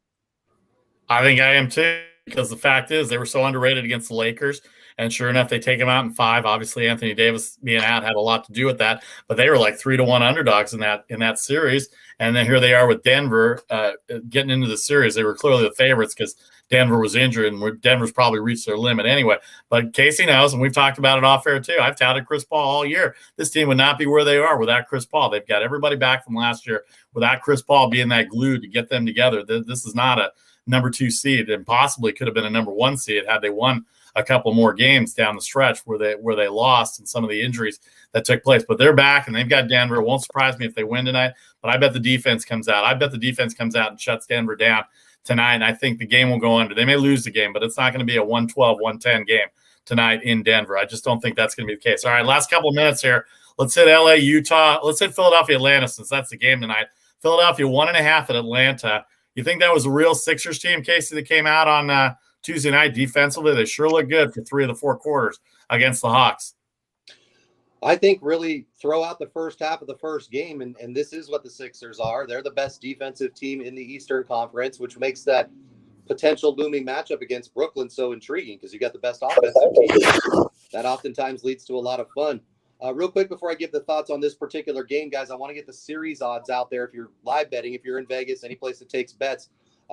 Speaker 1: I think I am too, because the fact is they were so underrated against the Lakers. And sure enough, they take him out in 5. Obviously, Anthony Davis being out had a lot to do with that. But they were like 3-1 underdogs in that series. And then here they are with Denver getting into the series. They were clearly the favorites because Denver was injured, and Denver's probably reached their limit anyway. But Casey knows, and we've talked about it off air too. I've touted Chris Paul all year. This team would not be where they are without Chris Paul. They've got everybody back from last year without Chris Paul being that glue to get them together. This is not a number 2 seed, and possibly could have been a number 1 seed had they won a couple more games down the stretch where they lost and some of the injuries that took place. But they're back, and they've got Denver. It won't surprise me if they win tonight, but I bet the defense comes out. I bet the defense comes out and shuts Denver down tonight, and I think the game will go under. They may lose the game, but it's not going to be a 112, 110 game tonight in Denver. I just don't think that's going to be the case. All right, last couple of minutes here. Let's hit LA, Utah. Let's hit Philadelphia, Atlanta, since that's the game tonight. Philadelphia 1.5 at Atlanta. You think that was a real Sixers team, Casey, that came out on Tuesday night defensively? They sure look good for 3 of the 4 quarters against the Hawks.
Speaker 3: I think really throw out the first half of the first game, and this is what the Sixers are. They're the best defensive team in the Eastern Conference, which makes that potential looming matchup against Brooklyn so intriguing because you got the best offensive team. That oftentimes leads to a lot of fun. Real quick before I give the thoughts on this particular game, guys, I want to get the series odds out there. If you're live betting, if you're in Vegas, any place that takes bets,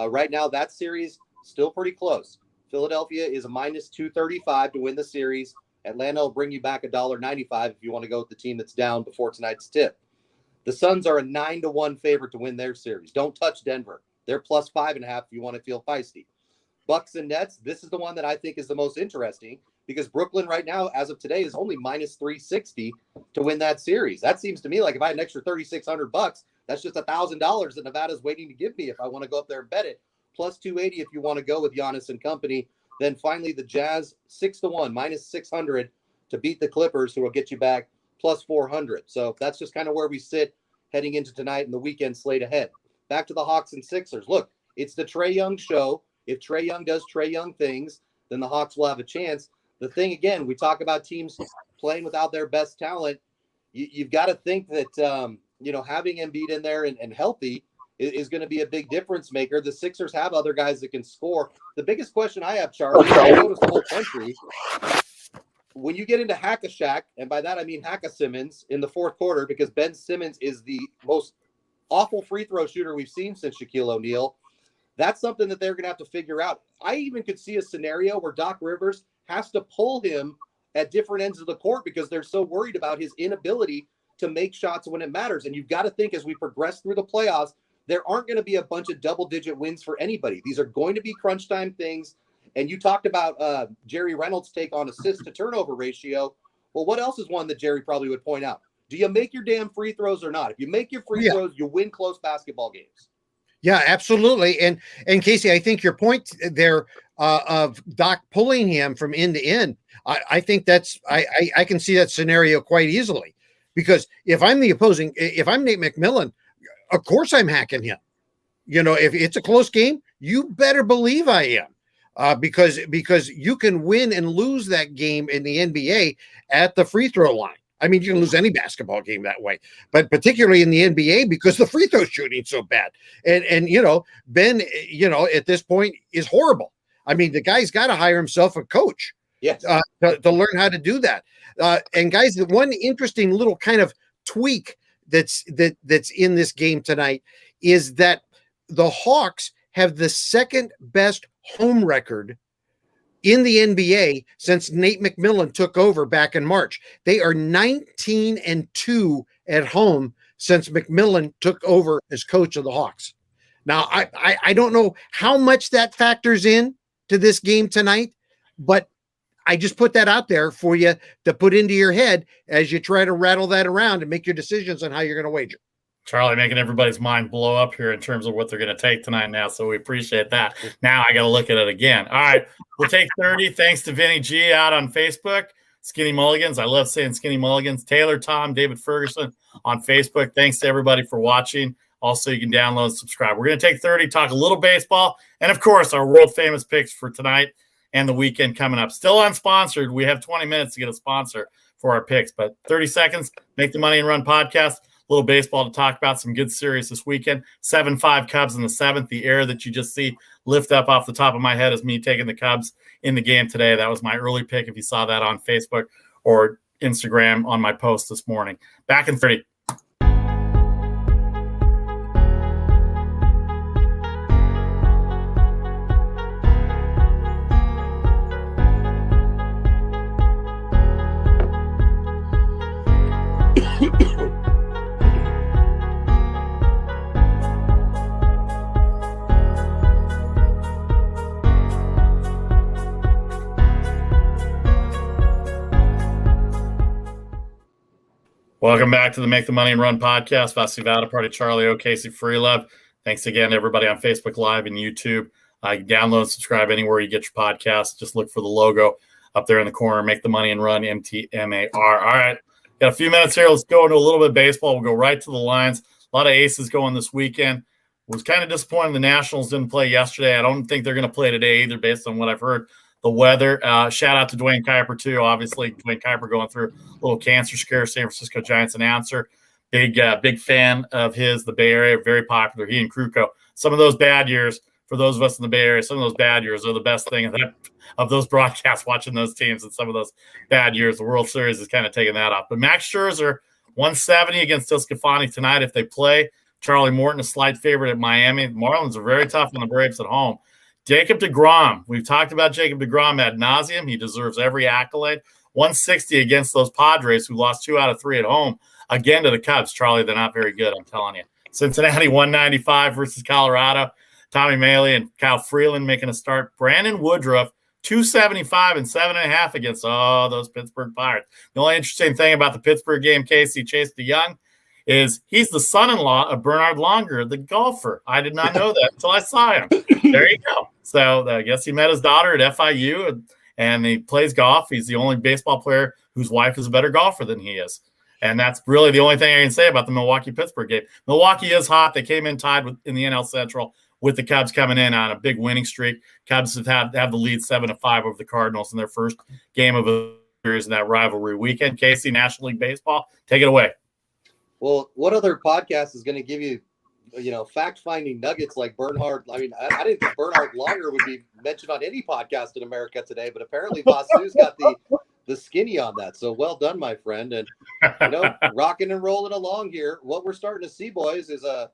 Speaker 3: right now that series still pretty close. Philadelphia is a minus 235 to win the series. Atlanta will bring you back $1.95 if you want to go with the team that's down before tonight's tip. The Suns are a 9-1 favorite to win their series. Don't touch Denver. They're plus 5.5 if you want to feel feisty. Bucks and Nets, this is the one that I think is the most interesting because Brooklyn right now, as of today, is only minus 360 to win that series. That seems to me like if I had an extra $3,600, that's just $1,000 that Nevada's waiting to give me if I want to go up there and bet it. Plus 280 if you want to go with Giannis and company. Then finally, the Jazz 6-1, minus 600 to beat the Clippers, who will get you back plus 400. So that's just kind of where we sit heading into tonight and the weekend slate ahead. Back to the Hawks and Sixers. Look, it's the Trae Young show. If Trae Young does Trae Young things, then the Hawks will have a chance. The thing, again, we talk about teams playing without their best talent. You've got to think that, having Embiid in there and healthy is going to be a big difference maker. The Sixers have other guys that can score. The biggest question I have, Charlie, I noticed the whole country, when you get into hack-a-shack, and by that I mean hack-a-Simmons in the fourth quarter, because Ben Simmons is the most awful free throw shooter we've seen since Shaquille O'Neal, that's something that they're going to have to figure out. I even could see a scenario where Doc Rivers has to pull him at different ends of the court because they're so worried about his inability to make shots when it matters. And you've got to think, as we progress through the playoffs, there aren't going to be a bunch of double-digit wins for anybody. These are going to be crunch time things. And you talked about Jerry Reynolds' take on assist-to-turnover ratio. Well, what else is one that Jerry probably would point out? Do you make your damn free throws or not? If you make your free throws, you win close basketball games.
Speaker 2: Yeah, absolutely. And Casey, I think your point there of Doc pulling him from end to end, I think that's I can see that scenario quite easily, because if I'm Nate McMillan, of course I'm hacking him. If it's a close game, you better believe I am, because you can win and lose that game in the NBA at the free throw line. I mean, you can lose any basketball game that way, but particularly in the NBA because the free throw shooting's so bad. And Ben, at this point is horrible. I mean, the guy's got to hire himself a coach, to learn how to do that. And guys, the one interesting little kind of tweak that's in this game tonight is that the Hawks have the second best home record in the NBA since Nate McMillan took over back in March. They are 19-2 at home since McMillan took over as coach of the Hawks. Now, I don't know how much that factors in to this game tonight, but I just put that out there for you to put into your head as you try to rattle that around and make your decisions on how you're going to wager.
Speaker 1: Charlie making everybody's mind blow up here in terms of what they're going to take tonight now, so we appreciate that. Now I got to look at it again. All right, we'll take 30. Thanks to Vinny G out on Facebook. Skinny Mulligans. I love saying Skinny Mulligans. Taylor, Tom, David Ferguson on Facebook. Thanks to everybody for watching. Also, you can download and subscribe. We're going to take 30, talk a little baseball, and, of course, our world-famous picks for tonight and the weekend coming up. Still unsponsored. We have 20 minutes to get a sponsor for our picks, but 30 seconds, Make the Money and Run podcast. A little baseball to talk about, some good series this weekend. 7-5 Cubs in the seventh. The air that you just see lift up off the top of my head is me taking the Cubs in the game today. That was my early pick if you saw that on Facebook or Instagram on my post this morning. Back in 30. Welcome back to the Make the Money and Run podcast. Vasu Vaddiparty, Charlie, O, Casey Freelove. Thanks again to everybody on Facebook Live and YouTube. You can download and subscribe anywhere you get your podcast. Just look for the logo up there in the corner. Make the Money and Run, MTMAR. All right, got a few minutes here. Let's go into a little bit of baseball. We'll go right to the lines. A lot of aces going this weekend. Was kind of disappointed the Nationals didn't play yesterday. I don't think they're going to play today either based on what I've heard. The weather. Shout out to Dwayne Kuiper, too. Obviously, Dwayne Kuiper going through a little cancer scare. San Francisco Giants announcer. Big fan of his, the Bay Area. Very popular. He and Kruko. Some of those bad years, for those of us in the Bay Area, some of those bad years are the best thing of those broadcasts, watching those teams and some of those bad years. The World Series is kind of taking that off. But Max Scherzer, 170 against DeSclafini tonight if they play. Charlie Morton, a slight favorite at Miami. The Marlins are very tough on the Braves at home. Jacob deGrom. We've talked about Jacob deGrom ad nauseum. He deserves every accolade. 160 against those Padres who lost 2 out of 3 at home. Again to the Cubs. Charlie, they're not very good, I'm telling you. Cincinnati 195 versus Colorado. Tommy Maile and Kyle Freeland making a start. Brandon Woodruff 275 and 7.5 against those Pittsburgh Pirates. The only interesting thing about the Pittsburgh game, Casey Chase DeYoung, is he's the son-in-law of Bernard Longer, the golfer. I did not know that until I saw him. There you go. So I guess he met his daughter at FIU, and he plays golf. He's the only baseball player whose wife is a better golfer than he is. And that's really the only thing I can say about the Milwaukee-Pittsburgh game. Milwaukee is hot. They came in tied in the NL Central with the Cubs coming in on a big winning streak. Cubs have the lead 7-5 over the Cardinals in their first game of a series in that rivalry weekend. Casey, National League Baseball, take it away.
Speaker 3: Well, what other podcast is going to give you fact-finding nuggets like Bernhard. I mean, I didn't think Bernhard Longer would be mentioned on any podcast in America today, but apparently Vasu's got the skinny on that. So well done, my friend. And, rocking and rolling along here. What we're starting to see, boys, is a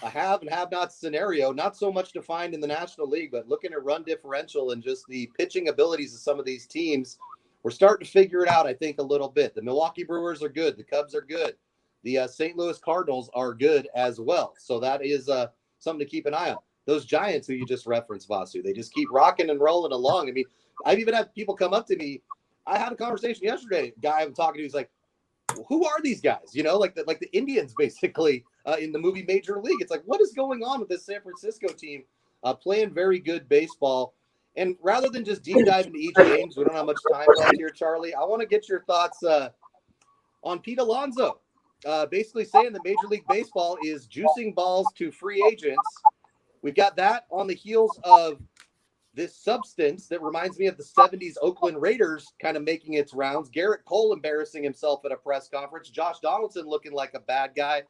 Speaker 3: have and have not scenario. Not so much defined in the National League, but looking at run differential and just the pitching abilities of some of these teams, we're starting to figure it out, I think, a little bit. The Milwaukee Brewers are good. The Cubs are good. The St. Louis Cardinals are good as well. So that is something to keep an eye on. Those Giants who you just referenced, Vasu, they just keep rocking and rolling along. I mean, I've even had people come up to me. I had a conversation yesterday. A guy I'm talking to, he's like, who are these guys? Like the Indians, basically, in the movie Major League. It's like, what is going on with this San Francisco team playing very good baseball? And rather than just deep dive into each game, so we don't have much time left here, Charlie, I want to get your thoughts on Pete Alonso. Basically saying that Major League Baseball is juicing balls to free agents. We've got that on the heels of this substance that reminds me of the 70s Oakland Raiders kind of making its rounds. Garrett Cole embarrassing himself at a press conference. Josh Donaldson looking like a bad guy.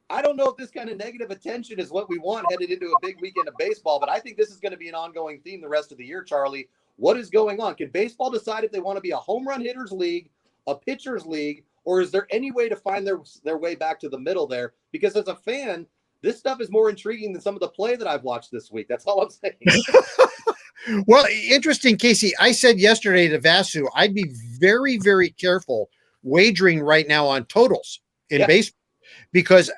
Speaker 3: I don't know if this kind of negative attention is what we want headed into a big weekend of baseball, but I think this is going to be an ongoing theme the rest of the year, Charlie. What is going on? Can baseball decide if they want to be a home run hitters league, a pitchers league, or is there any way to find their way back to the middle there? Because as a fan, this stuff is more intriguing than some of the play that I've watched this week. That's all I'm saying.
Speaker 2: Well, interesting, Casey. I said yesterday to Vasu, I'd be very, very careful wagering right now on totals in baseball because,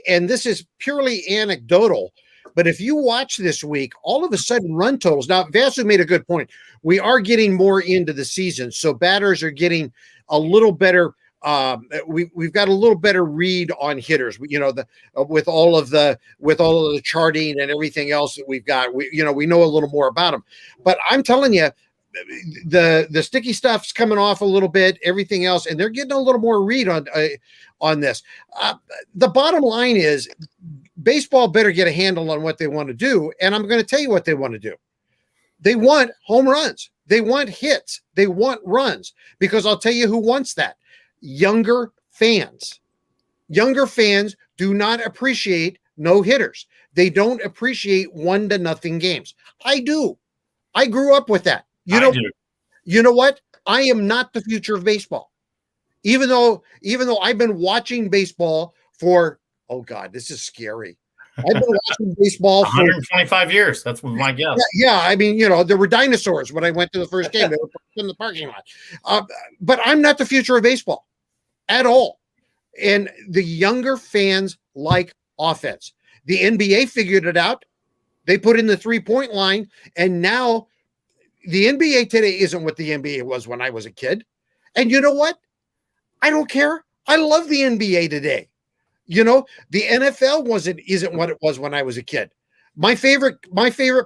Speaker 2: and this is purely anecdotal, but if you watch this week, all of a sudden run totals. Now, Vasu made a good point. We are getting more into the season, so batters are getting a little better. We've got a little better read on hitters, with all of the charting and everything else that we've got, we know a little more about them. But I'm telling you, the sticky stuff's coming off a little bit, everything else, and they're getting a little more read on this. The bottom line is baseball better get a handle on what they want to do. And I'm going to tell you what they want to do. They want home runs. They want hits. They want runs, because I'll tell you who wants that. Younger fans. Younger fans do not appreciate no hitters. They don't appreciate 1-0 games. I do. I grew up with that. You know what? I am not the future of baseball. Even though I've been watching baseball for, oh God, this is scary. I've been watching baseball for
Speaker 1: 125 years. That's my guess.
Speaker 2: Yeah. I mean, there were dinosaurs when I went to the first game. They were in the parking lot. But I'm not the future of baseball at all. And the younger fans like offense. The NBA figured it out. They put in the 3-point line, and now the NBA today isn't what the NBA was when I was a kid. And you know what? I don't care. I love the NBA today. The NFL isn't what it was when I was a kid. My favorite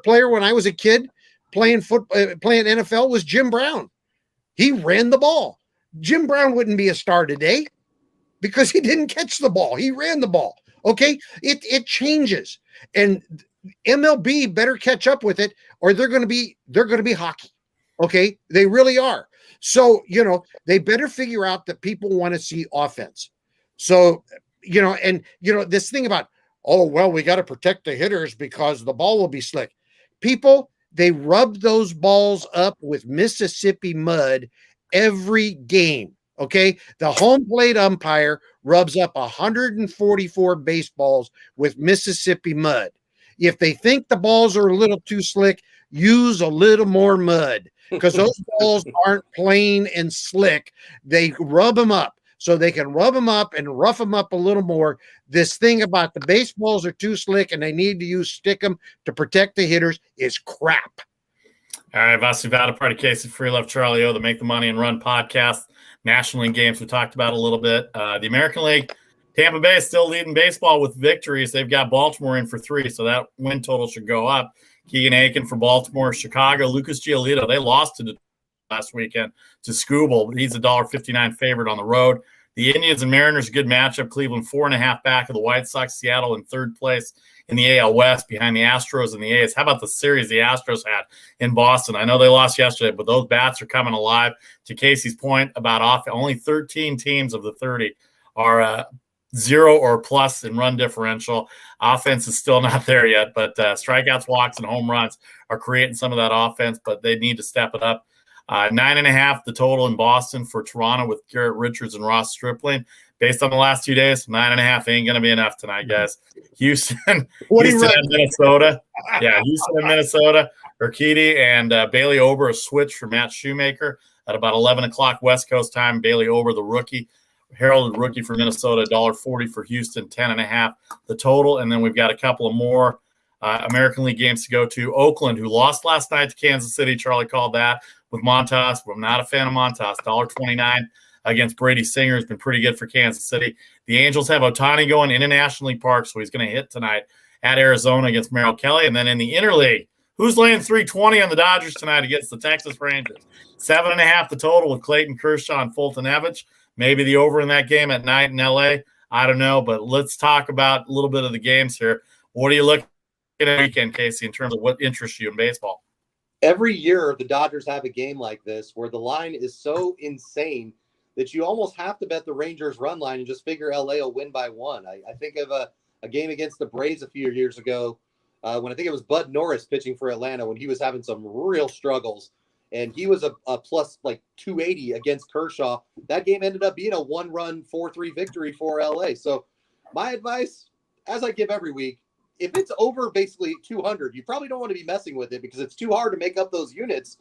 Speaker 2: player when I was a kid playing NFL was Jim Brown. He ran the ball. Jim Brown wouldn't be a star today because he didn't catch the ball. He ran the ball. Okay. It changes, and MLB better catch up with it, or they're going to be hockey. Okay. They really are. So, they better figure out that people want to see offense. So, this thing about, oh, well, we got to protect the hitters because the ball will be slick. People, they rub those balls up with Mississippi mud every game. Okay. The home plate umpire rubs up 144 baseballs with Mississippi mud. If they think the balls are a little too slick, use a little more mud, because those balls aren't plain and slick. They rub them up. So they can rub them up and rough them up a little more. This thing about the baseballs are too slick and they need to use stickum to protect the hitters is crap.
Speaker 1: All right, Vasu Vaddiparty, Casey Freelove, Charlie O, the Make the Money and Run podcast. National League games we talked about a little bit. The American League, Tampa Bay is still leading baseball with victories. They've got Baltimore in for 3, so that win total should go up. Keegan Aiken for Baltimore. Chicago, Lucas Giolito, they lost to last weekend to Scooble. He's a $1.59 favorite on the road. The Indians and Mariners, good matchup. Cleveland 4.5 back of the White Sox. Seattle in 3rd place in the AL West behind the Astros and the A's. How about the series the Astros had in Boston? I know they lost yesterday, but those bats are coming alive. To Casey's point about only 13 teams of the 30 are 0 or plus in run differential. Offense is still not there yet, but strikeouts, walks, and home runs are creating some of that offense, but they need to step it up. 9.5 the total in Boston for Toronto with Garrett Richards and Ross Stripling. Based on the last 2 days, 9.5 ain't going to be enough tonight, guys. Houston and Minnesota. Yeah, Houston and Minnesota. Urquidy and Bailey Ober, a switch for Matt Shoemaker at about 11 o'clock West Coast time. Bailey Ober, the rookie. Heralded rookie for Minnesota, $1.40 for Houston, 10.5 the total. And then we've got a couple of more American League games to go to. Oakland, who lost last night to Kansas City. Charlie called that with Montas. I'm not a fan of Montas. $1.29 against Brady Singer has been pretty good for Kansas City. The Angels have Ohtani going in a National League Park, so he's going to hit tonight at Arizona against Merrill Kelly. And then in the Interleague, who's laying 320 on the Dodgers tonight against the Texas Rangers? 7.5 the total with Clayton Kershaw and Fulton Evans. Maybe the over in that game at night in L.A. I don't know, but let's talk about a little bit of the games here. What are you looking at weekend, Casey, in terms of what interests you in baseball?
Speaker 3: Every year, the Dodgers have a game like this where the line is so insane that you almost have to bet the Rangers run line and just figure LA will win by 1. I think of a game against the Braves a few years ago when I think it was Bud Norris pitching for Atlanta when he was having some real struggles. And he was a plus like 280 against Kershaw. That game ended up being a 1-run 4-3 victory for LA. So my advice, as I give every week, if it's over basically 200, you probably don't want to be messing with it because it's too hard to make up those units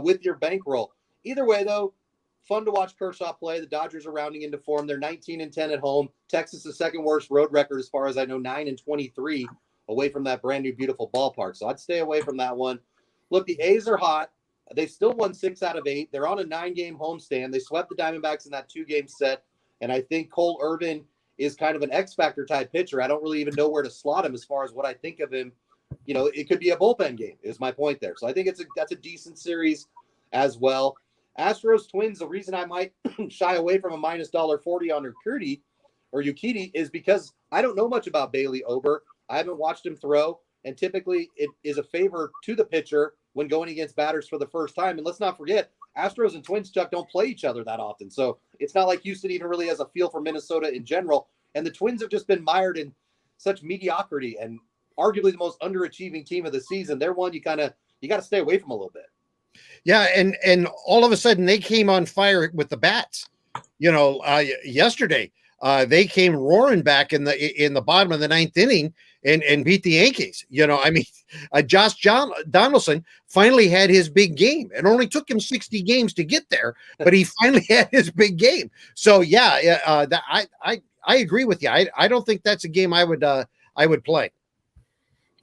Speaker 3: with your bankroll. Either way, though, fun to watch Kershaw play. The Dodgers are rounding into form. They're 19-10 at home. Texas, the second worst road record as far as I know, 9-23 away from that brand new beautiful ballpark. So I'd stay away from that one. Look, the A's are hot. They've still won 6 out of 8. They're on a 9-game homestand. They swept the Diamondbacks in that 2-game set. And I think Cole Irvin is kind of an X-Factor type pitcher. I don't really even know where to slot him as far as what I think of him. You know, it could be a bullpen game is my point there. So I think that's a decent series as well. Astros Twins, the reason I might shy away from a minus $1.40 on Urquidy is because I don't know much about Bailey Ober. I haven't watched him throw. And typically it is a favor to the pitcher when going against batters for the first time. And let's not forget, Astros and Twins, Chuck, don't play each other that often. So it's not like Houston even really has a feel for Minnesota in general. And the Twins have just been mired in such mediocrity and arguably the most underachieving team of the season. They're one you got to stay away from a little bit.
Speaker 2: Yeah, and all of a sudden they came on fire with the bats. You know, yesterday they came roaring back in the bottom of the 9th inning and beat the Yankees. You know, I mean, Josh Donaldson finally had his big game. It only took him 60 games to get there, but he finally had his big game. So yeah, I agree with you. I don't think that's a game I would play.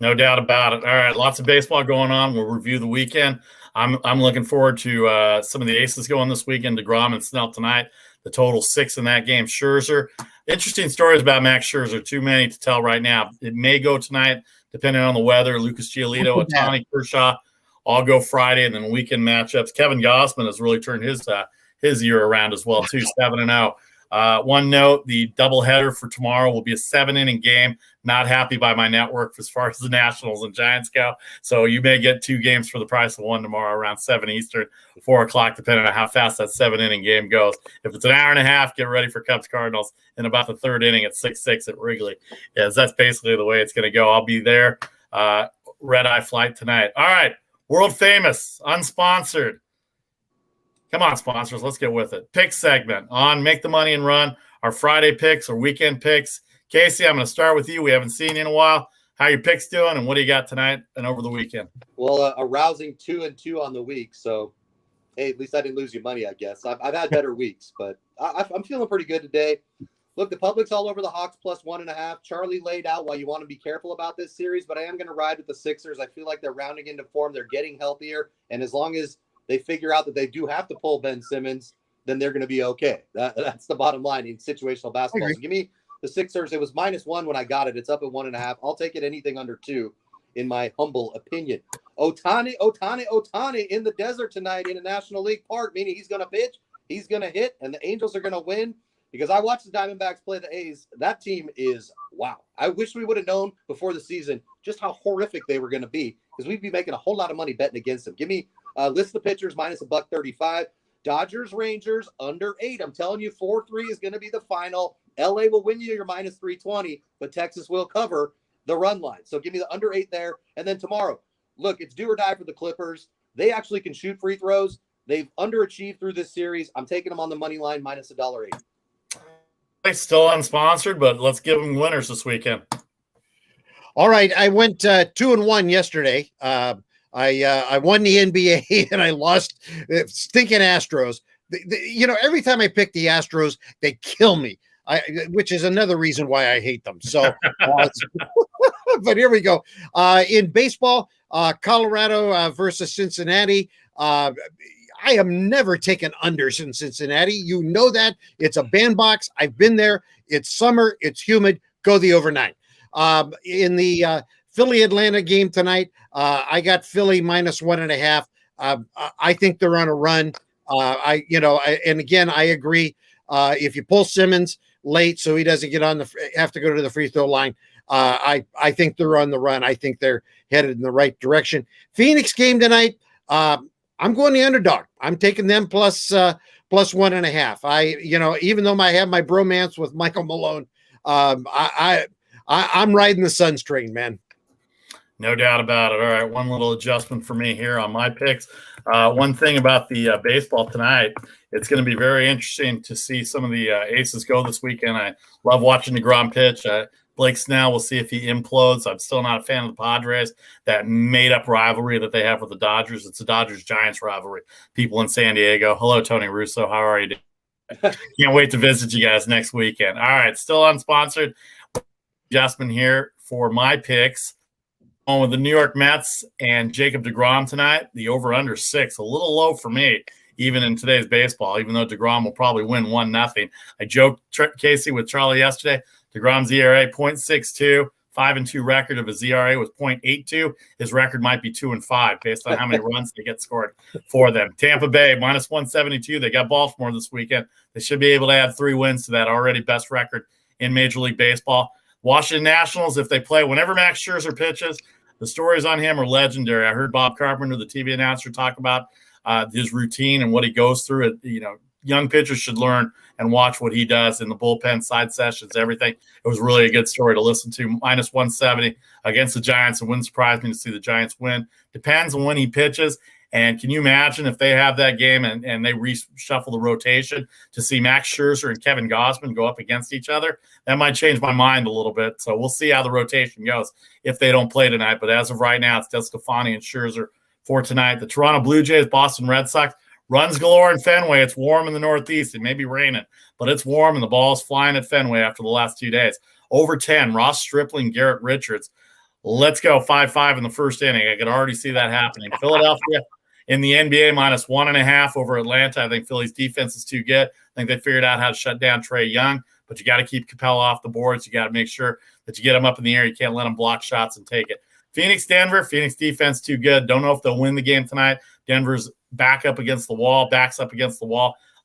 Speaker 1: No doubt about it. All right, lots of baseball going on. We'll review the weekend. I'm looking forward to some of the aces going this weekend. DeGrom and Snell tonight. The total 6 in that game. Scherzer. Interesting stories about Max Scherzer. Too many to tell right now. It may go tonight, depending on the weather. Lucas Giolito, Ohtani, Kershaw, all go Friday, and then weekend matchups. Kevin Gausman has really turned his year around as well, too. 7-0. One note, the doubleheader for tomorrow will be a 7-inning game. Not happy by my network as far as the Nationals and Giants go. So you may get 2 games for the price of 1 tomorrow around 7 Eastern, 4 o'clock, depending on how fast that 7-inning game goes. If it's an hour and a half, get ready for Cubs Cardinals in about the 3rd inning at 6-6 at Wrigley. Yes, that's basically the way it's going to go. I'll be there. Red-eye flight tonight. All right, world famous, unsponsored. Come on, sponsors, let's get with it. Pick segment on Make the Money and Run, our Friday picks or weekend picks. Casey, I'm going to start with you. We haven't seen you in a while. How your picks doing, and what do you got tonight and over the weekend?
Speaker 3: Well, a rousing 2-2 on the week. So, hey, at least I didn't lose you money, I guess. I've had better weeks, but I'm feeling pretty good today. Look, the public's all over the Hawks plus 1.5. Charlie laid out why you want to be careful about this series, but I am going to ride with the Sixers. I feel like they're rounding into form. They're getting healthier, and as long as they figure out that they do have to pull Ben Simmons, then they're going to be okay. That's the bottom line in situational basketball. So give me the Sixers. It was -1 when I got it. It's up at 1.5. I'll take it anything under 2, in my humble opinion. Ohtani in the desert tonight in a National League Park, meaning he's going to pitch, he's going to hit, and the Angels are going to win. Because I watched the Diamondbacks play the A's. That team is, wow. I wish we would have known before the season just how horrific they were going to be, because we'd be making a whole lot of money betting against them. Give me list of pitchers minus $1.35. Dodgers, Rangers, under 8. I'm telling you, 4-3 is going to be the final. LA will win you your minus 320, but Texas will cover the run line. So give me the under 8 there. And then tomorrow, look, it's do or die for the Clippers. They actually can shoot free throws. They've underachieved through this series. I'm taking them on the money line minus $1.80.
Speaker 1: Still unsponsored, but let's give them winners this weekend.
Speaker 2: All right, I went 2-1 yesterday. I won the NBA and I lost stinking Astros. Every time I pick the Astros, they kill me. Which is another reason why I hate them. So, but here we go. In baseball, Colorado versus Cincinnati. I am never taken unders in Cincinnati. You know that. It's a bandbox. I've been there. It's summer. It's humid. Go the overnight. In the Philly-Atlanta game tonight, I got Philly minus 1.5. I think they're on a run. And again, I agree. If you pull Simmons late so he doesn't have to go to the free throw line, I think they're on the run. I think they're headed in the right direction. Phoenix game tonight. I'm going the underdog. I'm taking them plus 1.5. Even though I have my bromance with Michael Malone, I'm riding the Suns train, man.
Speaker 1: No doubt about it. All right, one little adjustment for me here on my picks. One thing about the baseball tonight, it's going to be very interesting to see some of the aces go this weekend. I love watching deGrom pitch. Blake Snell, we'll see if he implodes. I'm still not a fan of the Padres, that made-up rivalry that they have with the Dodgers. It's a Dodgers-Giants rivalry. People in San Diego. Hello, Tony Russo. How are you doing? Can't wait to visit you guys next weekend. All right, still unsponsored. Adjustment here for my picks. On with the New York Mets and Jacob deGrom tonight. The over-under 6, a little low for me, even in today's baseball, even though deGrom will probably win 1-0. I joked, Casey, with Charlie yesterday. deGrom's ERA 0.62, 5-2 record of his ERA was 0.82. His record might be 2-5 based on how many runs they get scored for them. Tampa Bay minus 172. They got Baltimore this weekend. They should be able to add 3 wins to that already best record in Major League Baseball. Washington Nationals, if they play, whenever Max Scherzer pitches, the stories on him are legendary. I heard Bob Carpenter, the TV announcer, talk about his routine and what he goes through. Young pitchers should learn and watch what he does in the bullpen, side sessions, everything. It was really a good story to listen to. Minus 170 against the Giants. It wouldn't surprise me to see the Giants win. Depends on when he pitches. And can you imagine if they have that game and they reshuffle the rotation to see Max Scherzer and Kevin Gausman go up against each other? That might change my mind a little bit. So we'll see how the rotation goes if they don't play tonight. But as of right now, it's DeSclafini and Scherzer for tonight. The Toronto Blue Jays, Boston Red Sox, runs galore in Fenway. It's warm in the Northeast. It may be raining, but it's warm, and the ball's flying at Fenway after the last 2 days. Over 10, Ross Stripling, Garrett Richards. Let's go 5-5 in the first inning. I could already see that happening. Philadelphia in the NBA minus 1.5 over Atlanta. I think Philly's defense is too good. I think they figured out how to shut down Trae Young, but you got to keep Capella off the boards. You got to make sure that you get him up in the air. You can't let him block shots and take it. Phoenix, Denver. Phoenix defense too good. Don't know if they'll win the game tonight. Denver's backs up against the wall.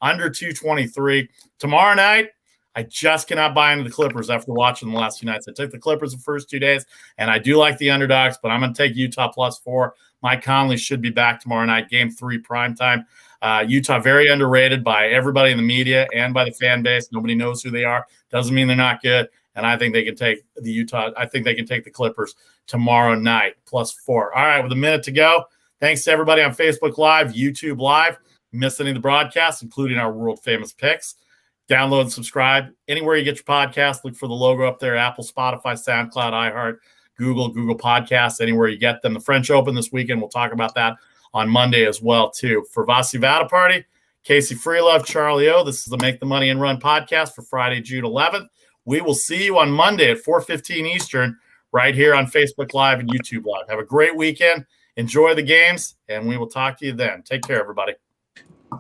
Speaker 1: Under 223. Tomorrow night, I just cannot buy into the Clippers after watching the last 2 nights. I took the Clippers the first 2 days, and I do like the underdogs, but I'm going to take Utah +4. Mike Conley should be back tomorrow night, Game 3 primetime. Utah very underrated by everybody in the media and by the fan base. Nobody knows who they are. Doesn't mean they're not good. And I think they can take the Clippers tomorrow night +4. All right, with a minute to go, thanks to everybody on Facebook Live, YouTube Live. Missed any of the broadcasts, including our world famous picks. Download and subscribe anywhere you get your podcast. Look for the logo up there: Apple, Spotify, SoundCloud, iHeart, Google Podcasts, anywhere you get them. The French Open this weekend, we'll talk about that on Monday as well, too. For Vasu Vaddiparty, Casey Freelove, Charlie O, this is the Make the Money and Run podcast for Friday, June 11th. We will see you on Monday at 4:15 Eastern right here on Facebook Live and YouTube Live. Have a great weekend. Enjoy the games, and we will talk to you then. Take care, everybody.